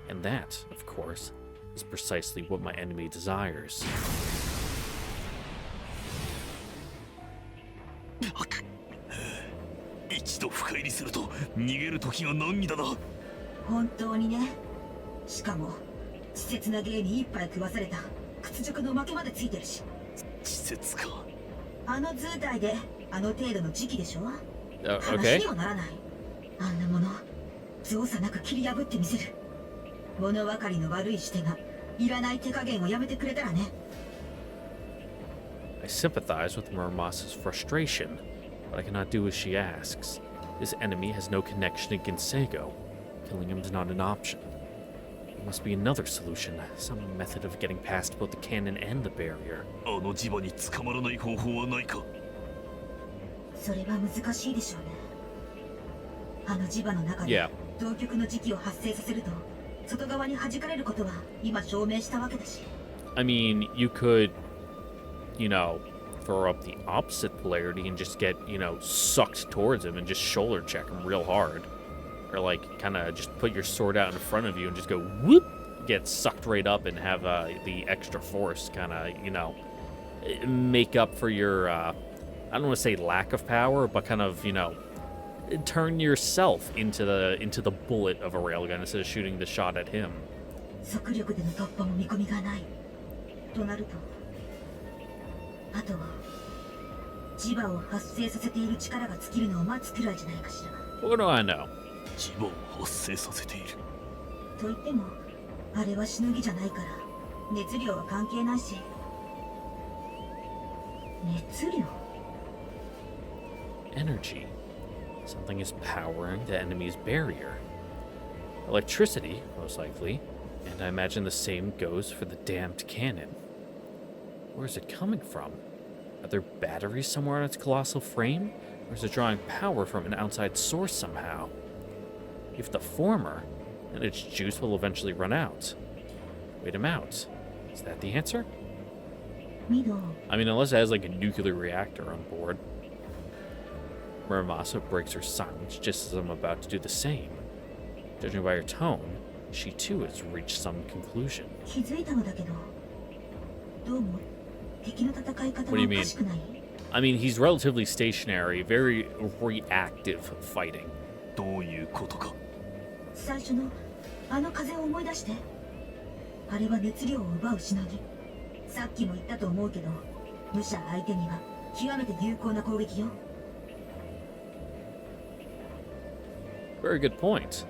And that, of course, is precisely what my enemy desires. 一度深入りすると逃げる時が難儀だな。本当にね。しかも稚拙な芸に一杯食わされた屈辱の負けまでついてるし。稚拙か。あの図体であの程度の時期でしょ。話 Okay. にはならない。あんなもの造作なく切り破ってみせる。物分かりの悪い視点がいらない手加減をやめてくれたらね。I sympathize with Muramasa's frustration, but I cannot do as she asks. This enemy has no connection against Seigo. Killing him is not an option. There must be another solution, some method of getting past both the cannon and the barrier. あの磁場に捕まらない方法はないか。それは難しいでしょうね。あの磁場の中で Yeah. 同極の磁気を発生させると外側に弾かれることは今証明したわけだし。I mean, you could, you know, throw up the opposite polarity and just get, you know, sucked towards him and just shoulder check him real hard. Or, like, kind of just put your sword out in front of you and just go whoop, get sucked right up and have the extra force kind of, you know, make up for your, I don't want to say lack of power, but kind of, you know, turn yourself into the bullet of a railgun instead of shooting the shot at him. 速力での突破も見込みがない。となると、あとは磁場を発生させている力が尽きるのを待つくらいじゃないかしら。What do I know? 磁場を発生させている。と言っても、あれはしのぎじゃないから熱量は関係ないし。熱量？ Energy. Something is powering the enemy's barrier. Electricity, most likely, and I imagine the same goes for the damned cannon. Where is it coming from? Are there batteries somewhere on its colossal frame? Or is it drawing power from an outside source somehow? If the former, then its juice will eventually run out. Wait him out. Is that the answer? ミド。 I mean, unless it has like a nuclear reactor on board. Muramasa breaks her silence just as I'm about to do the same. Judging by her tone, she too has reached some conclusion. 気づいたのだけど、どうも敵の戦い方 What do you がお mean? かしくない？ I mean, he's relatively stationary, very reactive fighting. どういうことか。最初のあの風を思い出して。あれは熱量を奪うしのぎ。さっきも言ったと思うけど、武者相手には極めて有効な攻撃よ。Very good point.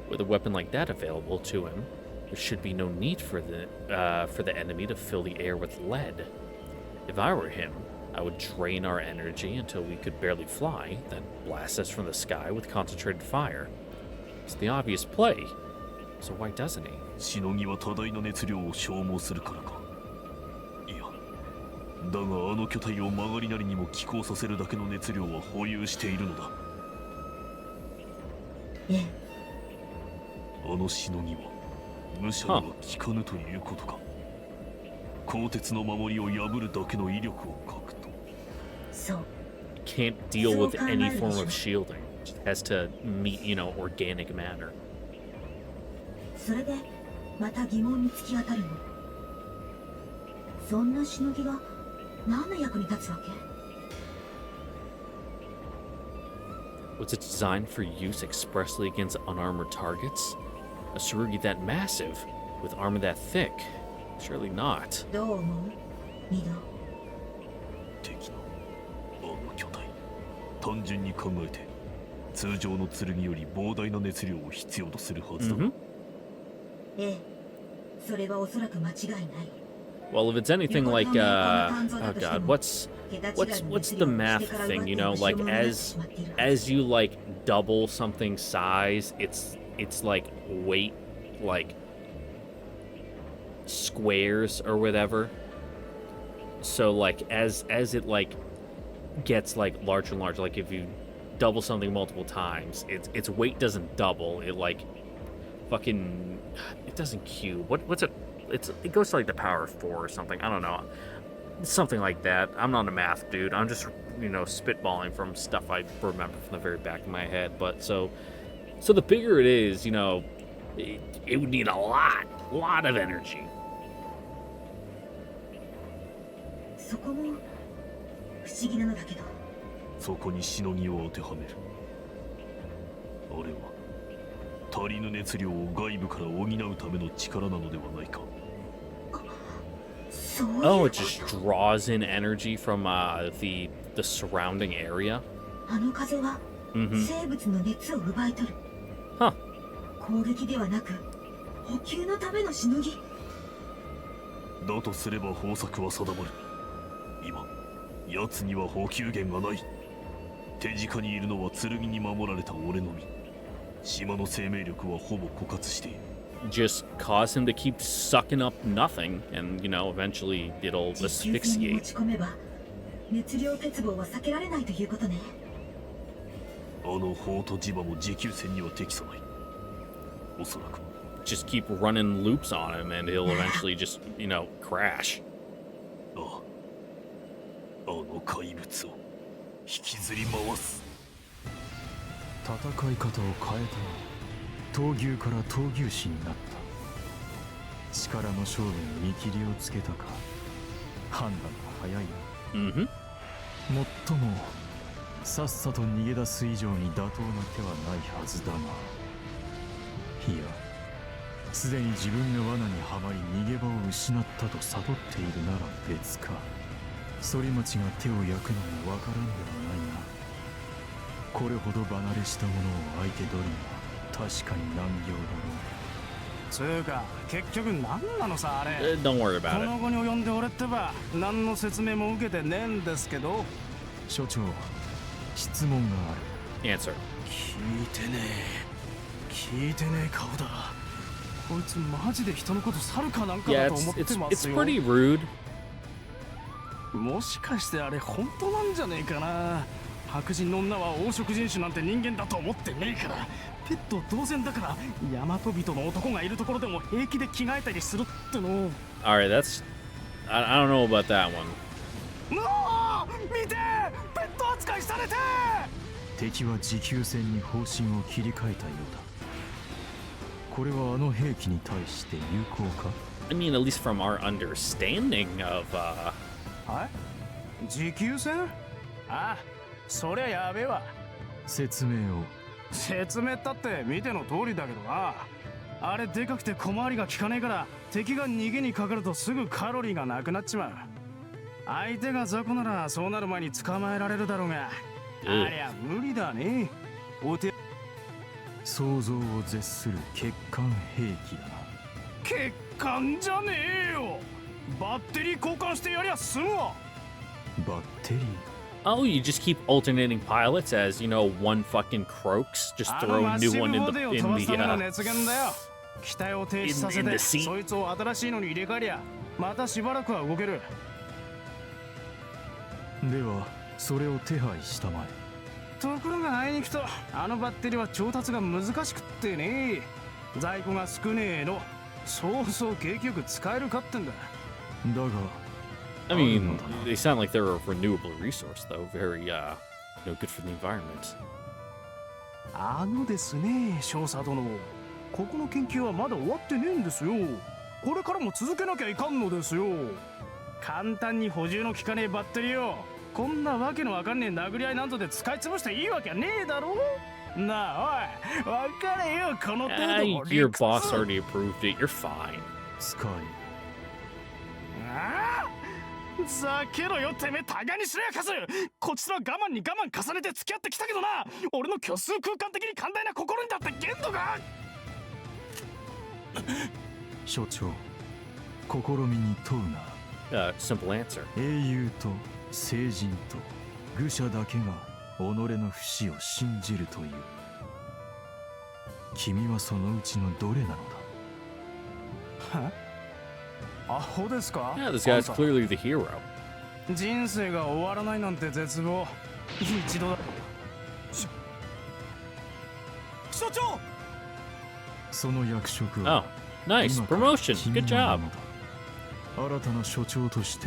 With a weapon like that available to him, there should be no need for the enemy to fill the air with lead. If I were him, I would drain our energy until we could barely fly, then blast us from the sky with concentrated fire. It's the obvious play, so why doesn't he? しのぎは多大な熱量を消耗するからか。いや、だがあの巨体を曲がりなりにも寄港させるだけの熱量は保有しているのだ。ええ。あのしのぎは武者には効かぬということか。鋼鉄の守りを破るだけの威力を欠くと。そう。 Can't deal with any form of shielding. It has to meet, you know, organic matter. それでまた疑問に突き当たるの。そんなしのぎが何の役に立つわけ？ Was it designed for use expressly against unarmored targets? A tsurugi that massive, with armor that thick? Surely not. どう思う？ミド。敵のあの巨体、単純に考えて通常の剣より膨大な熱量を必要とするはずだ。ええ、それはおそらく間違いない。 Well, if it's anything like, oh god, what's the math thing? You know, like as you like double something's size, it's like weight, like squares or whatever. So like as it like gets like larger and larger, like if you double something multiple times, its weight doesn't double. It like fucking it doesn't cube. What's it? It goes to like the power of 4 or something. I don't know. Something like that. I'm not a math dude. I'm just, spitballing from stuff I remember from the very back of my head. But so the bigger it is, it would need a lot of energy. そこも不思議なのだけど。そこにしのぎを当てはめる。あれは足りぬ熱量を外部から補うための力なのではないか。Oh, it just draws in energy from the surrounding area. あの風は生物の熱を奪い取る。Huh. 攻撃ではなく補給のためのしのぎ。だとすれば方策は定まる。今、奴には補給源がない。手近にいるのは剣に守られた俺のみ。島の生命力はほぼ枯渇している。Just cause him to keep sucking up nothing, and eventually it'll 持久戦に持 asphyxiate. ち込めば熱量鉄棒は避けられないということね。あの砲と磁場も持久戦には適さない。おそらく Just keep running loops on him, and he'll eventually just, crash. あの怪物を引きずり回す。戦い方を変えた。闘牛から闘牛士になった。力の勝負に見切りをつけたか。判断が早いな。Mm-hmm. もっともさっさと逃げ出す以上に妥当な手はないはずだが、いや、すでに自分が罠にはまり逃げ場を失ったと悟っているなら別か。反町が手を焼くのもわからんではないが、これほど離れしたものを相手取るのは確かに難行だろう。つうか結局何なのさあれ。 Don't worry こ about の it. 後に及んで俺ってば何の説明も受けてねえんですけど。所長、質問がある。 Answer. 聞いてねえ顔だ。こいつマジで人のこと猿かなんか Yeah, だと思って it's ますよ。 pretty rude. もしかしてあれ本当なんじゃねえかな。白人の女は黄色人種なんて人間だと思ってねえから。ペット同然だから大和人の男がいるところでも平気で着替えたりするっての。 Alright, that's... I don't know about that one. もう見て、ペット扱いされて。敵は持久戦に方針を切り替えたようだ。これはあの兵器に対して有効か？ I mean, at least from our understanding of, はい、持久戦？ああ、そりゃやべえわ。説明を。説明ったって見ての通りだけどな。あれでかくて小回りが効かねえから敵が逃げにかかるとすぐカロリーがなくなっちまう。相手が雑魚ならそうなる前に捕まえられるだろうが、ありゃ無理だね。お手想像を絶する欠陥兵器だな。欠陥じゃねえよ。バッテリー交換してやりゃ済むわ。バッテリー。 oh, you just keep alternating pilots as, one fucking croaks. Just throw a new one in the, uh, 機体を停止させ in て the seat. そいつを新しいのに入れ替えりゃまたしばらくは動ける。ではそれを手配したまえ。ところがあいにくとあのバッテリーは調達が難しくってね。在庫が少ねえの。そうそう景気よく使えるかってんだ。だが I mean, they sound like they're a renewable resource, though. Very, good for the environment. あのですね、少佐殿。ここの研究はまだ終わってねえんですよ。これからも続けなきゃいかんのですよ。簡単に補充の効かねえバッテリーをこんなわけのわかんねえ殴り合いなんぞで使い潰していいわけねえだろ。なあおい、わかれよこの程度の理屈。 Your boss already approved it. You're fine. スカイ。ああ、ざけろよてめえ、タガにしろやかず。こちら我慢に我慢重ねて付き合ってきたけどな。俺の虚数空間的に寛大な心にだって限度が。所長、試みに問うな。Simple answer. 英雄と聖人と愚者だけが己の不死を信じるという。君はそのうちのどれなのだ？は？アホですか？ Yeah, this guy's clearly the hero. 人生が終わらないなんて絶望。一度だ。所長！その役職は Oh, nice. 今から Promotion. 君 Good の job. ものだ。新たな所長として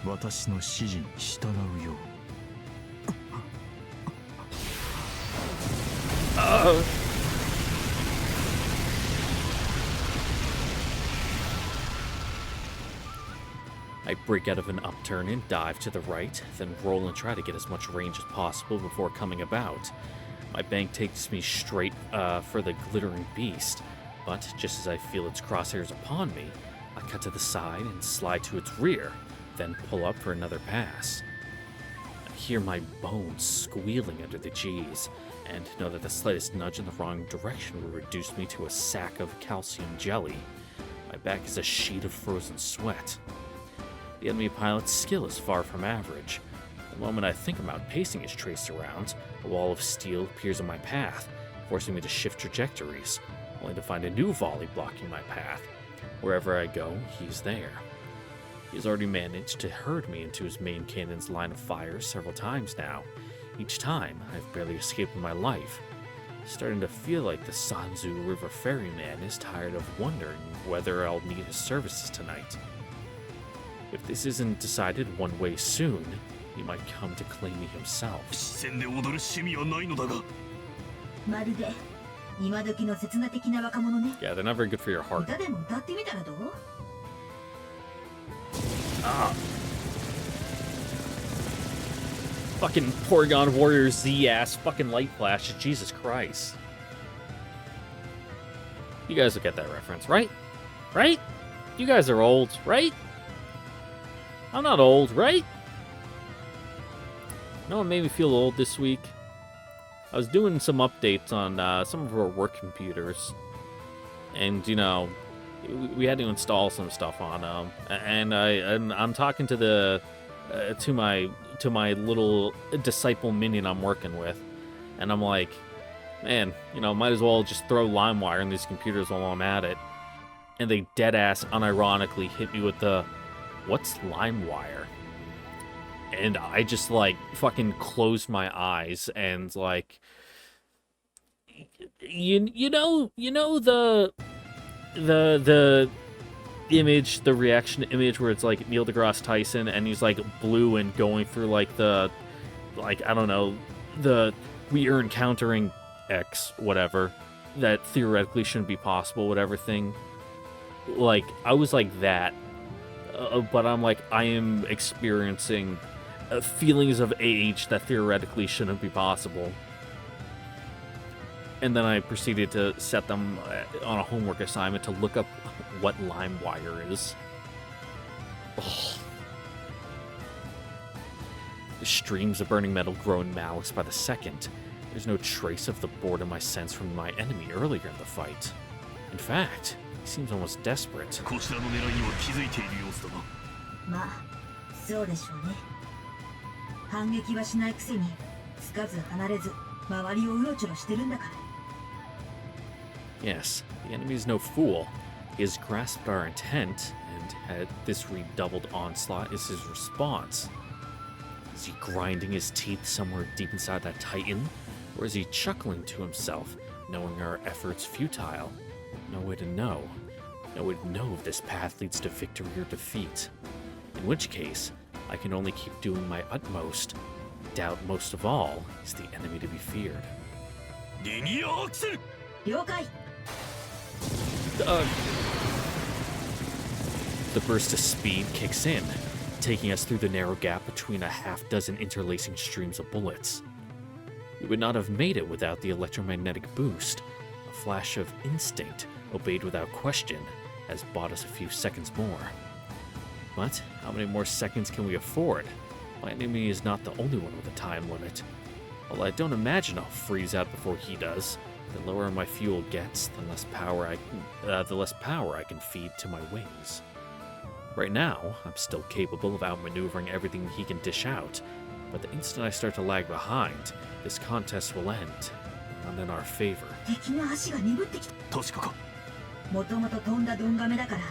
私の指示に従うよう。I break out of an upturn and dive to the right, then roll and try to get as much range as possible before coming about. My bank takes me straight for the glittering beast, but just as I feel its crosshairs upon me, I cut to the side and slide to its rear, then pull up for another pass. I hear my bones squealing under the G's, and know that the slightest nudge in the wrong direction will reduce me to a sack of calcium jelly. My back is a sheet of frozen sweat. The enemy pilot's skill is far from average. The moment I think I'm outpacing his tracer rounds, a wall of steel appears in my path, forcing me to shift trajectories, only to find a new volley blocking my path. Wherever I go, he's there. He's already managed to herd me into his main cannon's line of fire several times now. Each time, I've barely escaped with my life. Starting to feel like the Sanzu River ferryman is tired of wondering whether I'll need his services tonight. If this isn't decided one way soon, he might come to claim me himself. 視線で踊る趣味はないのだが。まるで今時の刹那的な若者ね。 Yeah, they're not very good for your heart. 歌でも歌ってみたらどう？ Fucking Porygon Warrior Z-ass fucking light flash. Jesus Christ. You guys will get that reference, right? Right? You guys are old, right? I'm not old, right? No one made me feel old this week. I was doing some updates on some of our work computers. And, you know, we had to install some stuff on them. And I'm talking to the... to my little disciple minion I'm working with, and I'm like, man, you know, might as well just throw LimeWire in these computers while I'm at it. And they deadass unironically hit me with the, what's LimeWire? And I just like fucking closed my eyes and like, you know the image, the reaction image where it's like Neil deGrasse Tyson and he's like blue and going through like the, like, I don't know, the we are encountering X, whatever, that theoretically shouldn't be possible, whatever thing. Like, I was like that, but I'm like, I am experiencing feelings of age that theoretically shouldn't be possible. And then I proceeded to set them on a homework assignment to look up what LimeWire is. Ugh. The streams of burning metal grow in malice by the second. There's no trace of the boredom I sensed from my enemy earlier in the fight. In fact, he seems almost desperate. こちらの狙いには気づいている様子だが。まあ、そうでしょうね。反撃はしないくせに、つかず離れず、周りをうろちょろしてるんだから。Yes, the enemy is no fool. He has grasped our intent, and this redoubled onslaught is his response. Is he grinding his teeth somewhere deep inside that titan? Or is he chuckling to himself, knowing our efforts futile? No way to know. No way to know if this path leads to victory or defeat. In which case, I can only keep doing my utmost. Doubt most of all is the enemy to be feared. リニアアクセル。了解。The burst of speed kicks in, taking us through the narrow gap between a half-dozen interlacing streams of bullets. We would not have made it without the electromagnetic boost. A flash of instinct, obeyed without question, has bought us a few seconds more. But how many more seconds can we afford? My enemy is not the only one with a time limit. While I don't imagine I'll freeze out before he does, the lower my fuel gets, the less power I can feed to my wings. Right now, I'm still capable of outmaneuvering everything he can dish out, but the instant I start to lag behind, this contest will end, not in our favor. 敵の足が鈍ってきた。確かか。もともと飛んだドンガメだから、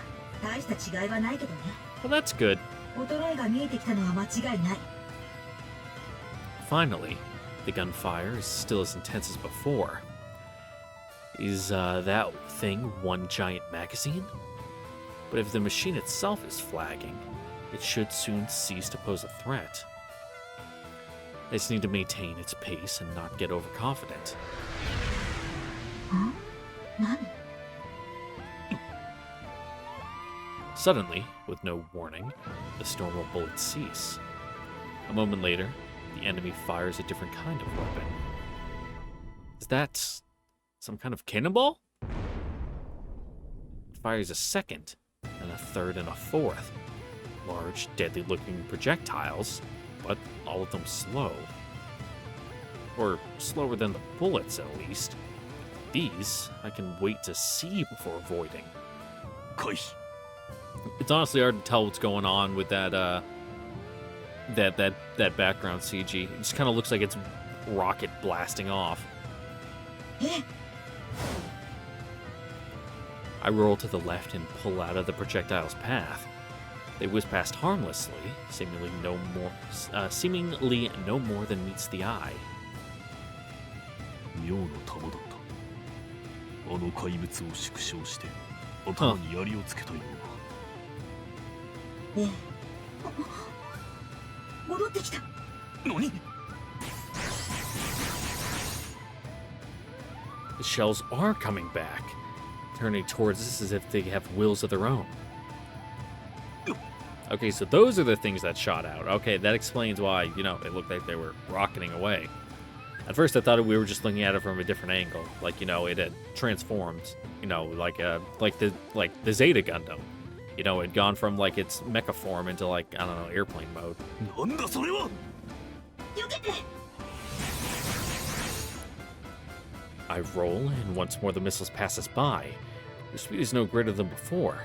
大した違いはないけどね。Well, that's good. 衰えが見えてきたのは間違いない。Finally, the gunfire is still as intense as before. Is that thing one giant magazine? But if the machine itself is flagging, it should soon cease to pose a threat. I just need to maintain its pace and not get overconfident. Huh? Nani? Suddenly, with no warning, the storm of bullets cease. A moment later, the enemy fires a different kind of weapon. Is that some kind of cannonball? It fires a second, and a third, and a fourth. Large, deadly-looking projectiles, but all of them slow. Or slower than the bullets, at least. These, I can wait to see before avoiding. 回避 It's honestly hard to tell what's going on with that that background CG. It just kind of looks like it's rocket blasting off. I roll to the left and pull out of the projectile's path. They whiz past harmlessly, seemingly no more than meets the eye. 妙な弾だったあの怪物を縮小して頭に槍をつけたようなねえ戻ってきた何 The shells are coming back, turning towards us as if they have wills of their own. Okay, so those are the things that shot out. Okay, that explains why, it looked like they were rocketing away. At first I thought we were just looking at it from a different angle, like, it had transformed, like the Zeta Gundam. It had gone from, like, its mecha form into, like, I don't know, airplane mode. なんだそれは 避けて I roll, and once more the missiles pass us by. Their speed is no greater than before.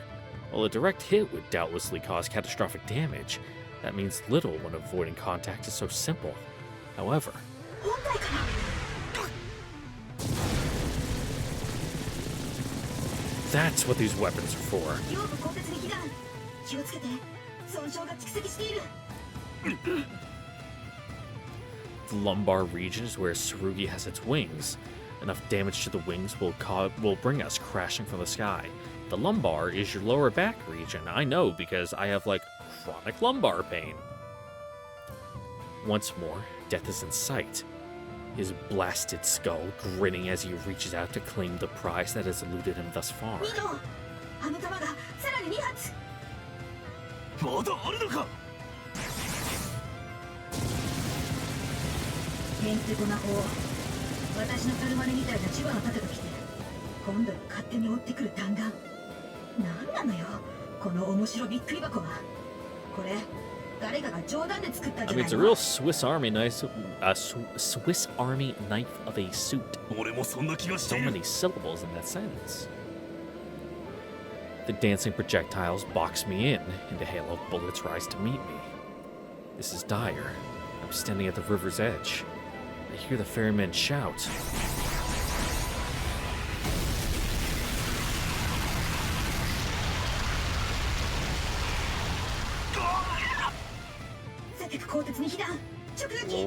While a direct hit would doubtlessly cause catastrophic damage, that means little when avoiding contact is so simple. However, 本体から that's what these weapons are for. 腰部鋼鉄に被弾気をつけて損傷が蓄積している The lumbar region is where Tsurugi has its wings. Enough damage to the wings will bring us crashing from the sky. The lumbar is your lower back region. I know because I have, like, chronic lumbar pain. Once more, death is in sight. His blasted skull grinning as he reaches out to claim the prize that has eluded him thus far. ミドあの弾がさらに2発 まだあるのか へんてこな砲私の猿真似みたいな千葉の盾が来て今度は勝手に追ってくる弾丸なんなのよこの面白びっくり箱はこれ誰かが冗談で作ったん I じゃ mean, ない it's a の real Swiss Army knife, Swiss Army knife of a suit. 俺もそんな気がして So いる many syllables in that sentence. The dancing projectiles box me in, and a hail of bullets rise to meet me. This is dire. I'm standing at the river's edge. I hear the ferrymen shout.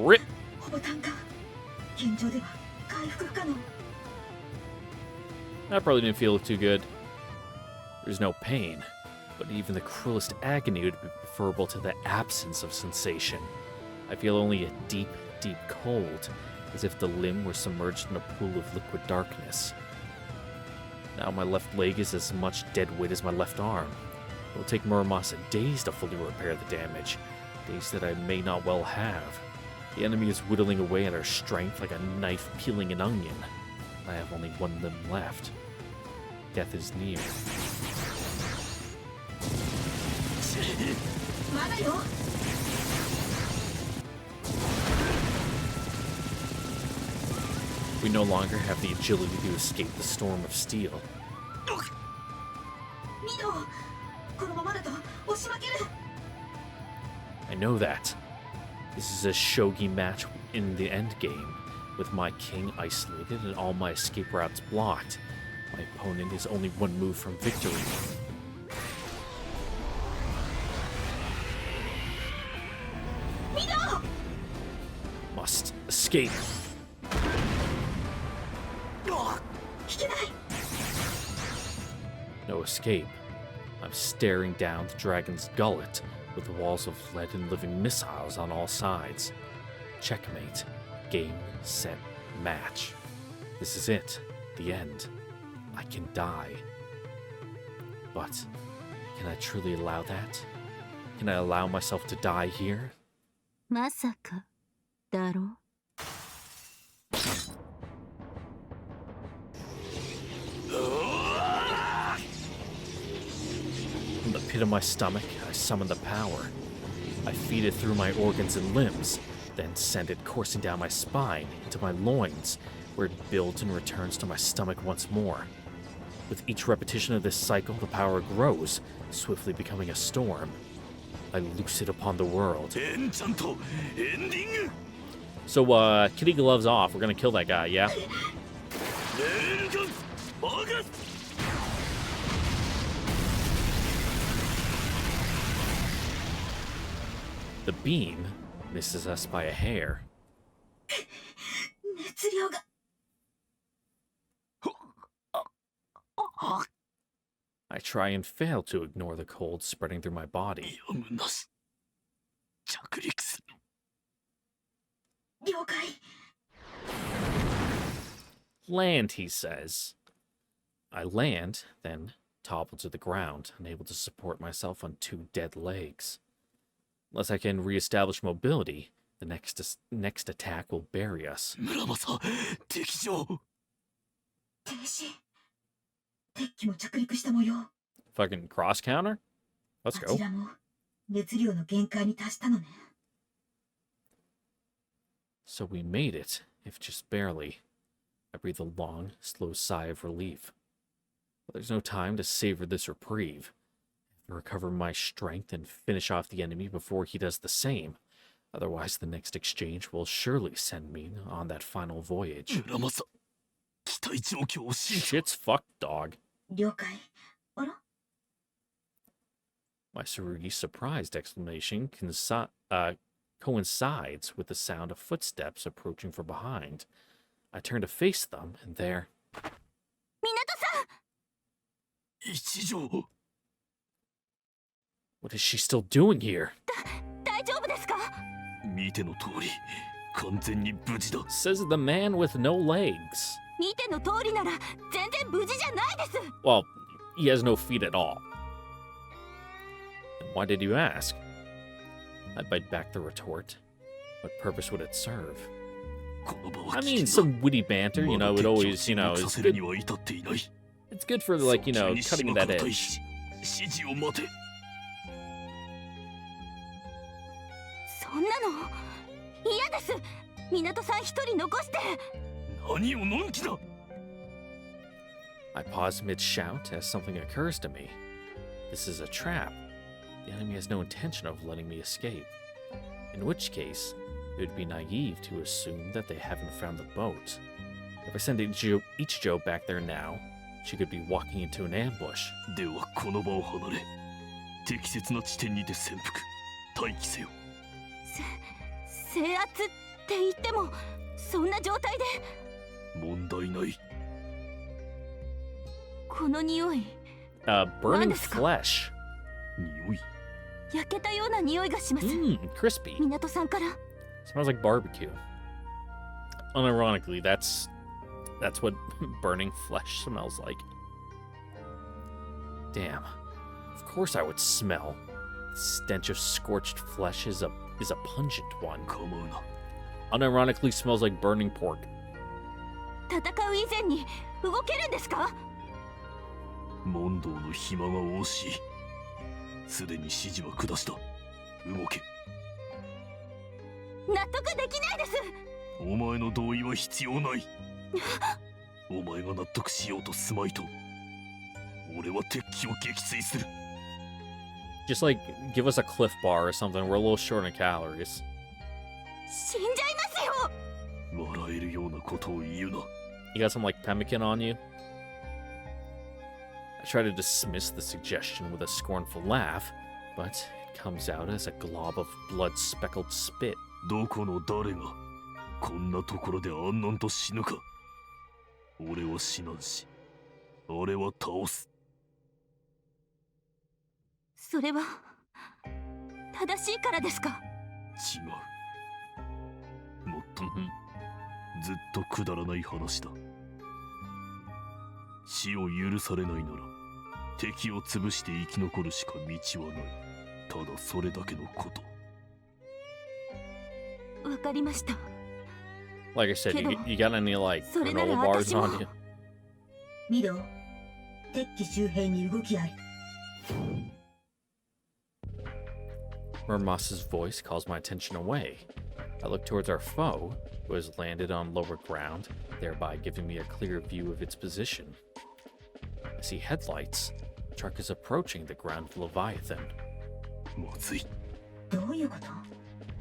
Rip! ほぼ単価現状では回復不可能 That probably didn't feel too good. There's no pain, but even the cruelest agony would be preferable to the absence of sensation. I feel only a deep, deep cold, as if the limb were submerged in a pool of liquid darkness. Now my left leg is as much dead weight as my left arm. It will take Muramasa days to fully repair the damage, days that I may not well have. The enemy is whittling away at our strength like a knife peeling an onion. I have only one limb left. Death is near. まだよ We no longer have the agility to escape the storm of steel. ミドこのままだと押し負ける I know that. This is a shogi match in the endgame, with my king isolated and all my escape routes blocked. My opponent is only one move from victory. Must escape. 引けない No escape. I'm staring down the dragon's gullet, with walls of lead and living missiles on all sides. Checkmate. Game, set, match. This is it. The end. I can die. But can I truly allow that? Can I allow myself to die here? まさかだろ From the pit of my stomach, I summon the power. I feed it through my organs and limbs, then send it coursing down my spine into my loins, where it builds and returns to my stomach once more. With each repetition of this cycle, the power grows, swiftly becoming a storm. I loose it upon the world. So, kitty gloves off. We're gonna kill that guy, yeah? The beam misses us by a hair. 熱量が I try and fail to ignore the cold spreading through my body. 了解 Land, he says. I land, then topple to the ground, unable to support myself on 2 dead legs. Unless I can reestablish mobility, the next attack will bury us. 停止敵機も着陸した模様 Fucking cross counter? Let's あ go. ちらも熱量の限界に達したのね So we made it, if just barely. I breathe a long, slow sigh of relief. But there's no time to savor this reprieve. I have to recover my strength and finish off the enemy before he does the same. Otherwise, the next exchange will surely send me on that final voyage. Shit's fucked, dog. 了解あら My surprised exclamation coincides with the sound of footsteps approaching from behind. I turn to face them, and there... 港 What is she still doing here? 大丈夫ですか 見ての通り完全に無事だ Says the man with no legs. 見ての通りなら全然無事じゃないです Well, he has no feet at all. Why did you ask? I bite back the retort. What purpose would it serve? この場は I 危 mean, 険 some witty banter, you だ know, ま it だ敵を always, 沈 you know, 黙さ it's せる good, には至っていない it's good for, like, you 早 know, 急に cutting 島 that から退避 edge. し指示を待てそんなの嫌です港さん一人残して何をのんきだ I pause mid-shout as something occurs to me. This is a trap. The enemy has no intention of letting me escape. In which case, it would be naive to assume that they haven't found the boat. If I send Ichijo back there now, she could be walking into an ambush. ではこの場を離れ適切な地点にて潜伏待機せよ制圧って言ってもそんな状態で問題ないこの匂い Burning 何ですか？ flesh. 匂い焼けたような匂いがします Crispy. 港さんから Smells like barbecue. Unironically, that's what burning flesh smells like. Damn. Of course I would smell. The stench of scorched flesh is a pungent one. 構うな Unironically smells like burning pork. 戦う以前に動けるんですか問答の暇が惜しいすでに指示は下した動け納得できないですお前の同意は必要ないお前が納得しようとすまいと俺は敵機を撃墜する Just like, give us a Cliff Bar or something. We're a little short on calories. 死んじゃいますよ笑えるようなことを言うな You got some, like, pemmican on you? I try to dismiss the suggestion with a scornful laugh, but it comes out as a glob of blood-speckled spit. どこの誰がこんなところで安穏と死ぬか俺は死なんしあれは倒すそれは正しいからですか？違う。もっとずっとくだらない話だ。死を許されないなら敵を潰して生き残るしか道はない。ただそれだけのこと。わかりました。 Like I said, you got any like それな granola ら bars 私も on you? ミド、敵機周辺に動きあり。Muramasa's voice calls my attention away. I look towards our foe, who has landed on lower ground, thereby giving me a clear view of its position. I see headlights. The truck is approaching the ground Leviathan. まずい。どういうこ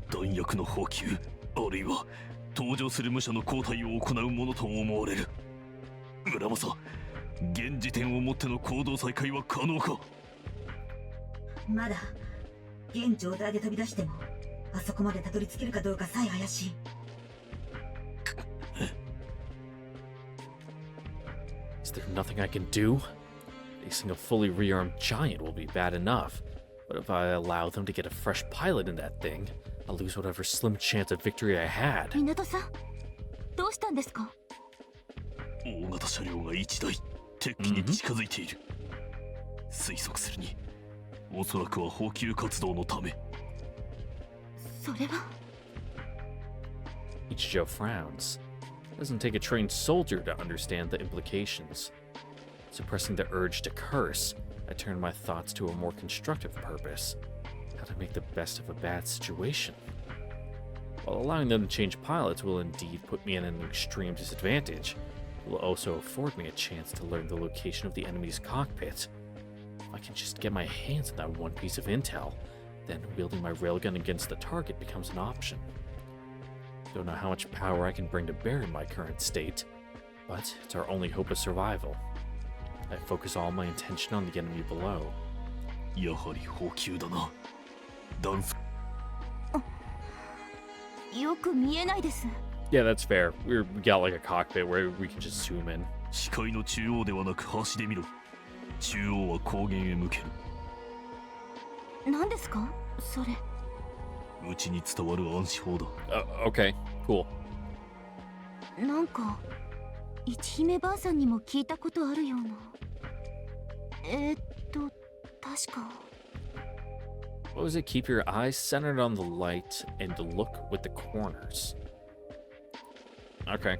と？弾薬の補給、あるいは登場する武者の交代を行うものと思われる。村正、現時点をもっての行動再開は可能か？まだ現状態で飛び出してもあそこまでたどり着けるかどうかさえ怪しい。Is there nothing I can do? Facing a fully rearmed giant will be bad enough, but if I allow them to get a fresh pilot in that thing, I'll lose whatever slim chance of victory I had. 港さん、どうしたんですか？大型車両が1台鉄器に近づいている。推測するにおそらくは補給活動のため。それは。Ichijo frowns. It doesn't take a trained soldier to understand the implications. Suppressing the urge to curse, I turn my thoughts to a more constructive purpose. How to make the best of a bad situation. While allowing them to change pilots will indeed put me in an extreme disadvantage, it will also afford me a chance to learn the location of the enemy's cockpit. If I can just get my hands on that one piece of intel, then wielding my railgun against the target becomes an option. Don't know how much power I can bring to bear in my current state, but it's our only hope of survival. I focus all my attention on the enemy below. やはり補給だな。ダンス。よく見えないです。 Yeah, that's fair. We got like a cockpit where we can just zoom in. 視界の中央ではなく端で見ろ。中央は高原へ向ける。何ですかそれ？うちに伝わる暗視法だ。Okay, cool. なんか一姫ばあさんにも聞いたことあるような。確か。What was it? Keep your eyes centered on the light and look with the corners. Okay.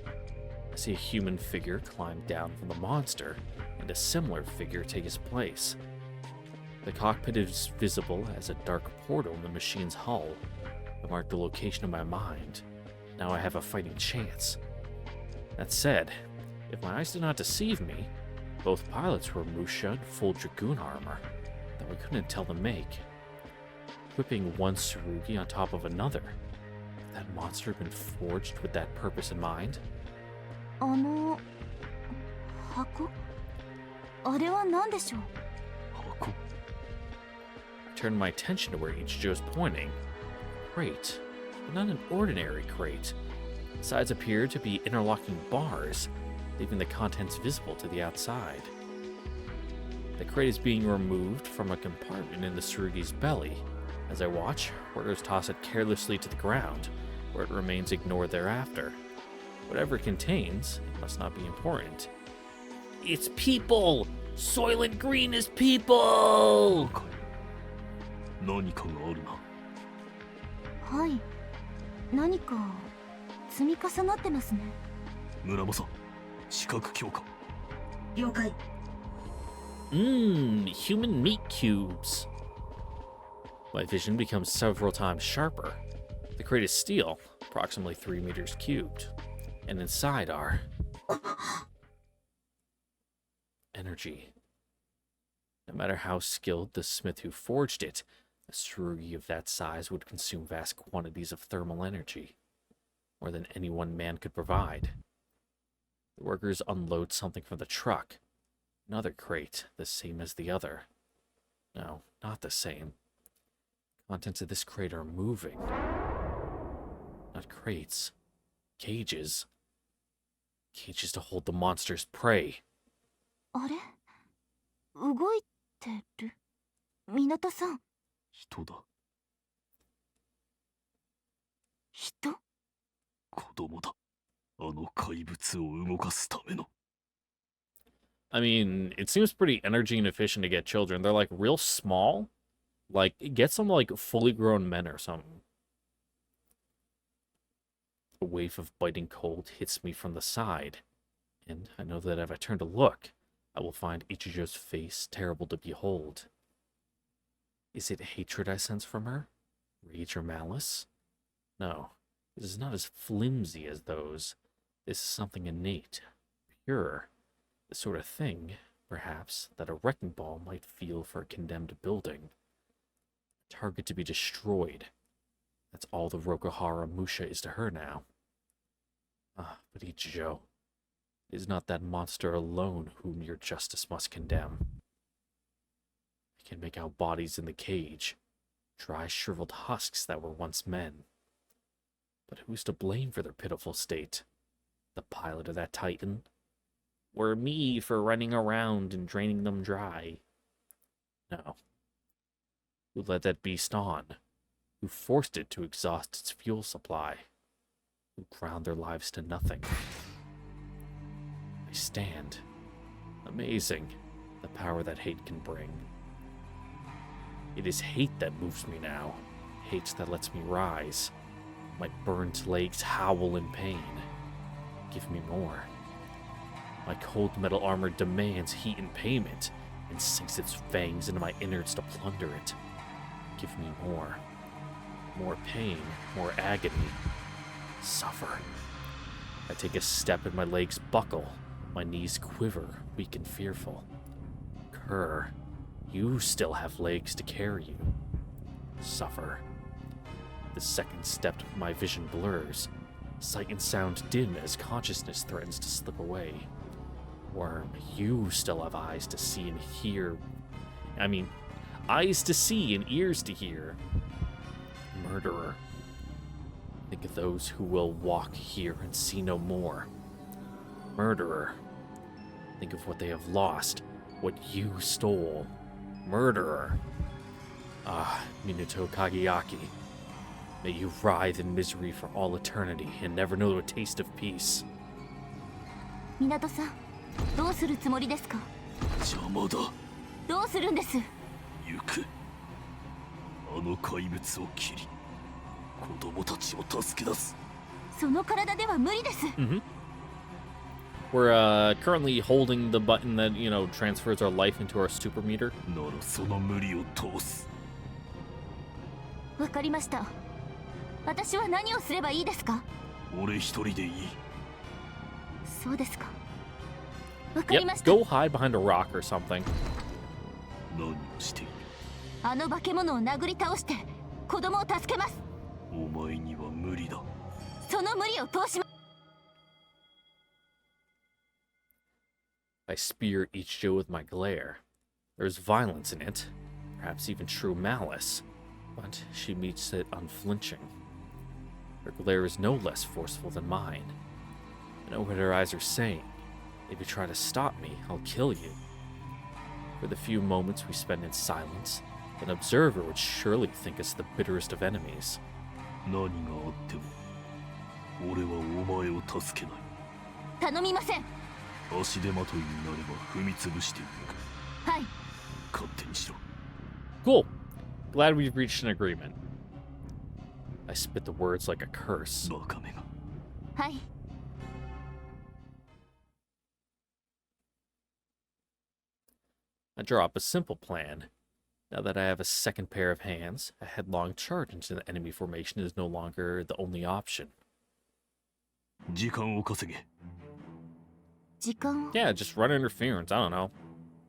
I see a human figure climb down from the monster, and a similar figure take his place. The cockpit is visible as a dark portal in the machine's hull. I marked the location in my mind. Now I have a fighting chance. That said, if my eyes did not deceive me, both pilots were Musha in full Dragoon armor, though I couldn't tell the make. Whipping one Tsurugi on top of another. Could that monster have been forged with that purpose in mind? 箱？あれは何でしょう？箱？ I turned my attention to where Ichijo's pointing. Crate, but not an ordinary crate. The sides appear to be interlocking bars, leaving the contents visible to the outside. The crate is being removed from a compartment in the Tsurugi's belly. As I watch, warders toss it carelessly to the ground, where it remains ignored thereafter. Whatever it contains, it must not be important. It's people! Soylent Green is people! 何かがあるな。はい。何か積み重なってますね。村正、視覚強化。了解。Human meat cubes. My vision becomes several times sharper. The crate is steel, approximately 3 meters cubed. And inside are energy. No matter how skilled the smith who forged it, a Tsurugi of that size would consume vast quantities of thermal energy, more than any one man could provide. The workers unload something from the truck. Another crate, the same as the other. No, not the same. Contents of this crate are moving. Not crates. Cages. Cages to hold the monster's prey. あれ？動いてる。港さん、人だ。人？子供だ。あの怪物を動かすための。I mean, it seems pretty energy inefficient to get children. They're like real small. Like, get some like fully grown men or something. A wave of biting cold hits me from the side, and I know that if I turn to look, I will find Ichijo's face terrible to behold. Is it hatred I sense from her? Rage or malice? No, this is not as flimsy as those. This is something innate, pure, the sort of thing, perhaps, that a wrecking ball might feel for a condemned building. A target to be destroyed. That's all the Rokuhara Musha is to her now. Ah, but Ichijo, it is not that monster alone whom your justice must condemn. I can make out bodies in the cage, dry shriveled husks that were once men. But who's to blame for their pitiful state? The pilot of that Titan? Or me for running around and draining them dry? No. Who let that beast on? Who forced it to exhaust its fuel supply? Who ground their lives to nothing? I stand. Amazing, the power that hate can bring. It is hate that moves me now. Hate that lets me rise. My burnt legs howl in pain. Give me more. My cold metal armor demands heat and payment, and sinks its fangs into my innards to plunder it. Give me more. More pain, more agony. Suffer. I take a step and my legs buckle. My knees quiver, weak and fearful. Kerr, you still have legs to carry you. Suffer. The second step, my vision blurs. Sight and sound dim as consciousness threatens to slip away. Worm, you still have eyes to see and hear. I mean, eyes to see and ears to hear. Murderer. Think of those who will walk here and see no more. Murderer. Think of what they have lost, what you stole. Murderer. Ah, Minato Kageyaki. May you writhe in misery for all eternity and never know a taste of peace. 港さん、どうするつもりですか？邪魔だ。どうするんです？行く。あの怪物を切り、子供たちを助け出す。その体では無理です。We're currently holding the button that, you know, transfers our life into our super meter. ならその無理を通す。わかりました。私は何をすればいいですか？俺一人でいい。そうですか。わかりま Yep, した。 go hide behind a rock or something. 何をしている？あの化け物を殴り倒して子供を助けます。お前には無理だ。その無理を通します。 I spear Ichijo with my glare. There's violence in it, perhaps even true malice, but she meets it unflinching. Her glare is no less forceful than mine. I know what her eyes are saying. If you try to stop me, I'll kill you. For the few moments we spend in silence, an observer would surely think us the bitterest of enemies. 何があっても俺はお前を助けない。頼みません。足手まといになれば踏み潰していく。はい。勝手にしろ。 Cool. Glad we've reached an agreement. I spit the words like a curse. バカめが。はい。 I draw up a simple plan. Now that I have a second pair of hands, a headlong charge into the enemy formation is no longer the only option. 時間を稼げ。時間を。 Yeah, just run interference, I don't know.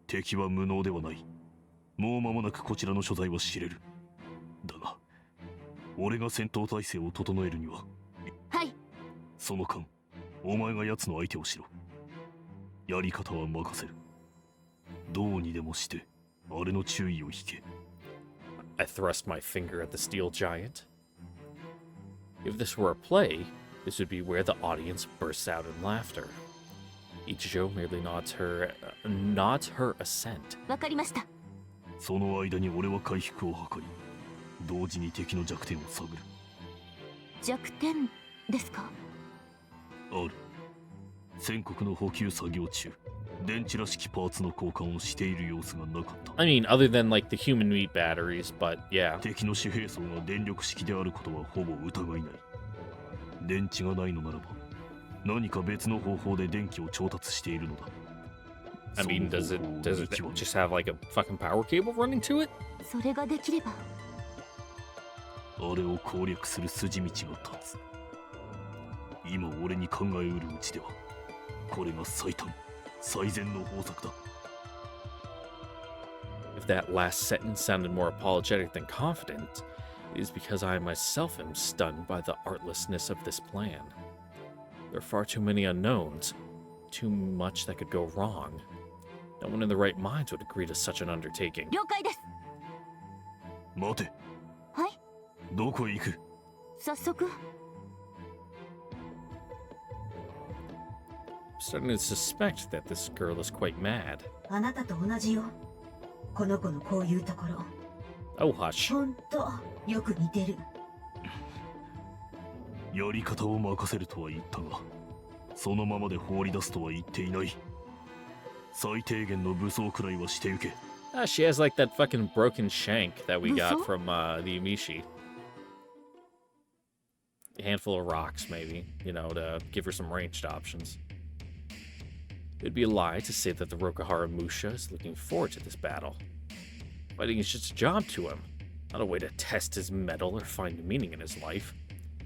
敵は無能ではない。もう間もなくこちらの所在は知れる。だが、俺が戦闘態勢を整えるには。はい。その間、お前が奴の相手をしろ。やり方は任せる。どうにでもして、あれの注意を引け。I thrust my finger at the steel giant. If this were a play, this would be where the audience bursts out in laughter. Ichijo merely nods her assent. わかりました。その間に俺は回復を図り、同時に敵の弱点を探る。弱点ですか？ある。戦国の補給作業中、電池らしきパーツの交換をしている様子がなかった。I mean, other than like the human meat batteries, but yeah. 敵の主兵装が電力式であることはほぼ疑いない。電池がないのならば、何か別の方法で電気を調達しているのだ。I mean, does it just have like a fucking power cable running to it? それができれば。あれを攻略する筋道が立つ。今俺に考えうるうちでは、これが最短、最善の方策だ。If that last sentence sounded more apologetic than confident, it is because I myself am stunned by the artlessness of this plan. There are far too many unknowns, too much that could go wrong. No one in the right minds would agree to such an undertaking. 了解です。待て。はい。どこへ行く？早速。I'm starting to suspect that this girl is quite mad. あなたと同じよ。この子のこういうところ。Oh, hush. ほんとよく似てる。やり方を任せるとは言ったが、そのままで放り出すとは言っていない。最低限の武装くらいはしてゆけ。She has like that fucking broken shank that we got from the Emishi. A handful of rocks, maybe, you know, to give her some ranged options. It'd be a lie to say that the Rokuhara Musha is looking forward to this battle. Fighting is just a job to him, not a way to test his mettle or find meaning in his life.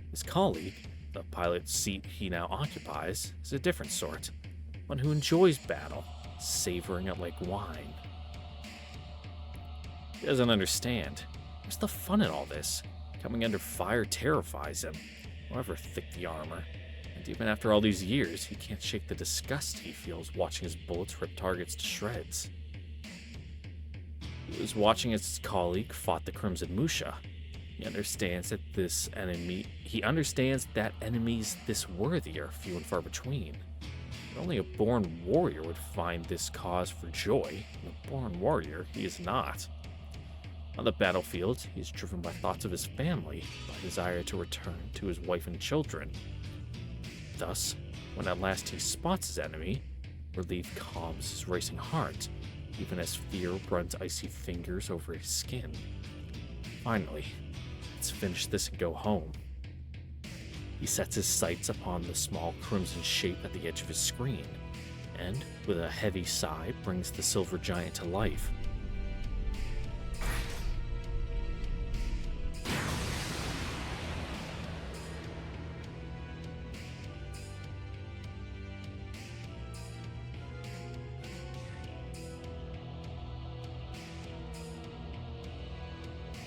His colleague, the pilot's seat he now occupies, is a different sort. One who enjoys battle, savoring it like wine. He doesn't understand. What's the fun in all this? Coming under fire terrifies him, however thick the armor. And even after all these years, he can't shake the disgust he feels watching his bullets rip targets to shreds. He was watching as his colleague fought the Crimson Musha. He understands that enemies this worthy are few and far between. But only a born warrior would find this cause for joy. A born warrior, he is not. On the battlefield, he is driven by thoughts of his family, by a desire to return to his wife and children. Thus, when at last he spots his enemy, relief calms his racing heart, even as fear runs icy fingers over his skin. Finally, let's finish this and go home. He sets his sights upon the small crimson shape at the edge of his screen, and, with a heavy sigh, brings the silver giant to life.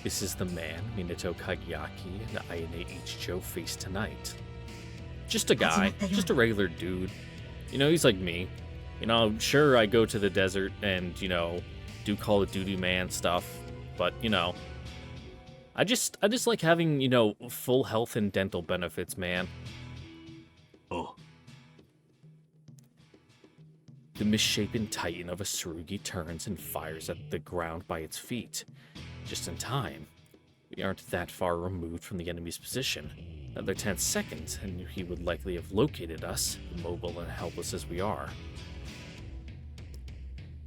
This is the man Minato Kageyaki and Ayane Ichijo face tonight. Just a guy, just a regular dude. You know, he's like me. You know, sure, I go to the desert and, you know, do Call of Duty man stuff, but, you know, I just like having, you know, full health and dental benefits, man. Oh. The misshapen titan of a Tsurugi turns and fires at the ground by its feet. Just in time. We aren't that far removed from the enemy's position. Another 10 seconds, and he would likely have located us, immobile and helpless as we are.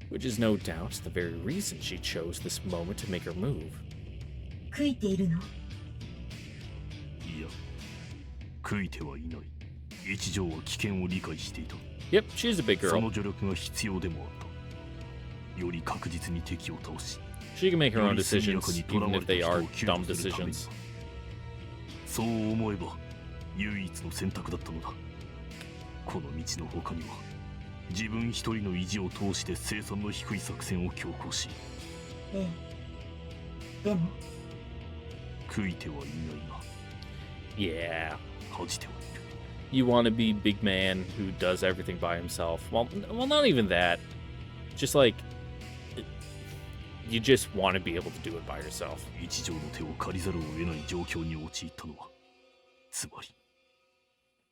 Which is no doubt the very reason she chose this moment to make her move. 悔いているの？いや、悔いてはいない。一条は危険を理解していた。Yep, she's a big girl. その助力が必要でもあった。より確実に敵を倒し。She can make her own decisions, even if they are dumb decisions. そう思えば唯一の選択だったのだ。この道の他には自分一人の意地を通して生産の低い作戦を強行し、ええ。でも悔いてはいないが、Yeah. 恥じてはいる。You want to be big man who does everything by himself. Well, not even that. Just like you just want to be able to do it by yourself. 一条の手を借りざるを得ない状況に陥ったのは、つまり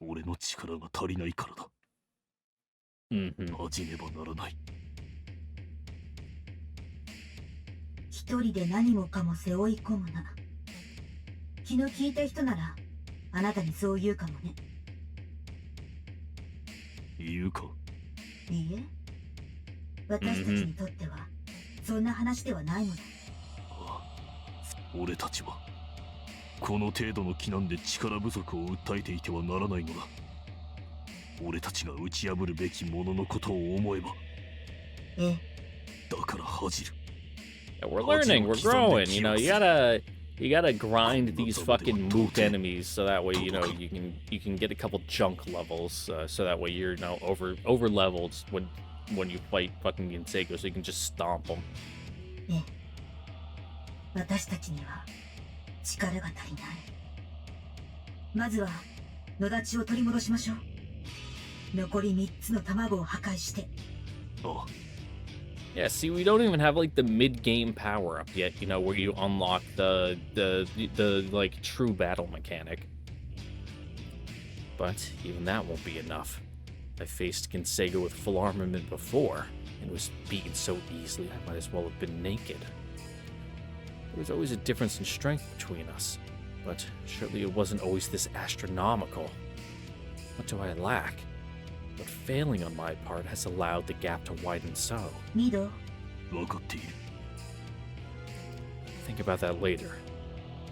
俺の力が足りないからだ。Mm-hmm. 恥じねばならない。一人で何もかも背負い込むな。気の利いた人ならあなたにそう言うかもね。言うか。いいえ、私たちにとってはそんな話ではないのだ。俺たちはこの程度の危難で力不足を訴えていてはならないのだ。俺たちが打ち破るべきもののことを思えば。ええ。だから恥じる。Yeah, we're learning, we're growing, you know, you gotta grind these fucking moot enemies so that way, you know, you can get a couple junk levels, so that way you're, you know, over leveled when you fight fucking Ginseigo, so you can just stomp them. ええ。私たちには力が足りない。まずは野立ちを取り戻しましょう。残り3つの卵を破壊して。ああ。Yeah, see, we don't even have like the mid-game power-up yet, you know, where you unlock the like true battle mechanic. But even that won't be enough. I faced Ginseigo with full armament before, and was beaten so easily I might as well have been naked. There was always a difference in strength between us, but surely it wasn't always this astronomical. What do I lack? But failing on my part has allowed the gap to widen so. Mido. 分かっている。 Think about that later.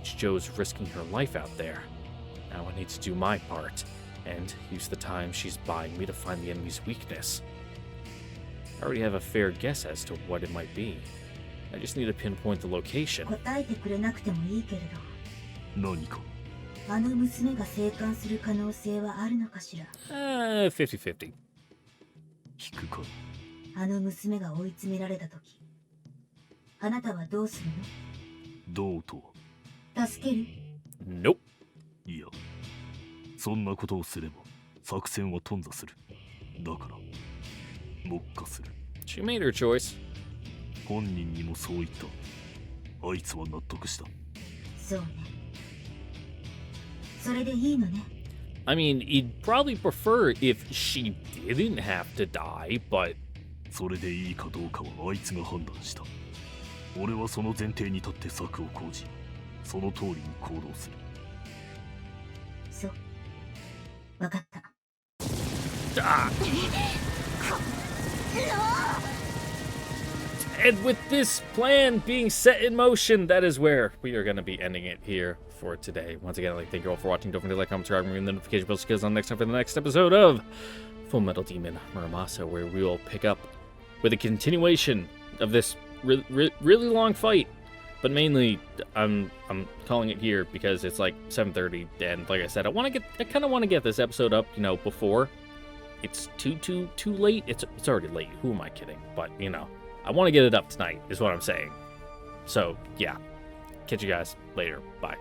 Joe's risking her life out there. Now I need to do my part, and use the time she's buying me to find the enemy's weakness. I already have a fair guess as to what it might be. I just need to pinpoint the location. 答えてくれなくてもいいけれど。何か。あの娘が生還する可能性はあるのかしら。50-50. 聞くか。あの娘が追い詰められた時、あなたはどうするの？どうとは。助ける？ Nope. いや、そんなことをすれば作戦は頓挫する。だから目下する。She made her choice. 本人にもそう言った。あいつは納得した。そうね。それでいいのね。I mean, he'd probably prefer if she didn't have to die, but... それでいいかどうかはあいつが判断した。俺はその前提に立って策を講じ、その通りに行動する。そう。わかった。And with this plan being set in motion, that is where we are going to be ending it here for today. Once again, I'd like to thank you all for watching. Don't forget to like, comment, subscribe, and the notification bell skills on next time for the next episode of Full Metal Demon Muramasa, where we will pick up with a continuation of this really long fight. But mainly, I'm calling it here because it's like 7:30, and like I said, I kind of want to get this episode up, you know, before it's too late. It's already late. Who am I kidding? But you know, I want to get it up tonight, is what I'm saying. So yeah, catch you guys later. Bye.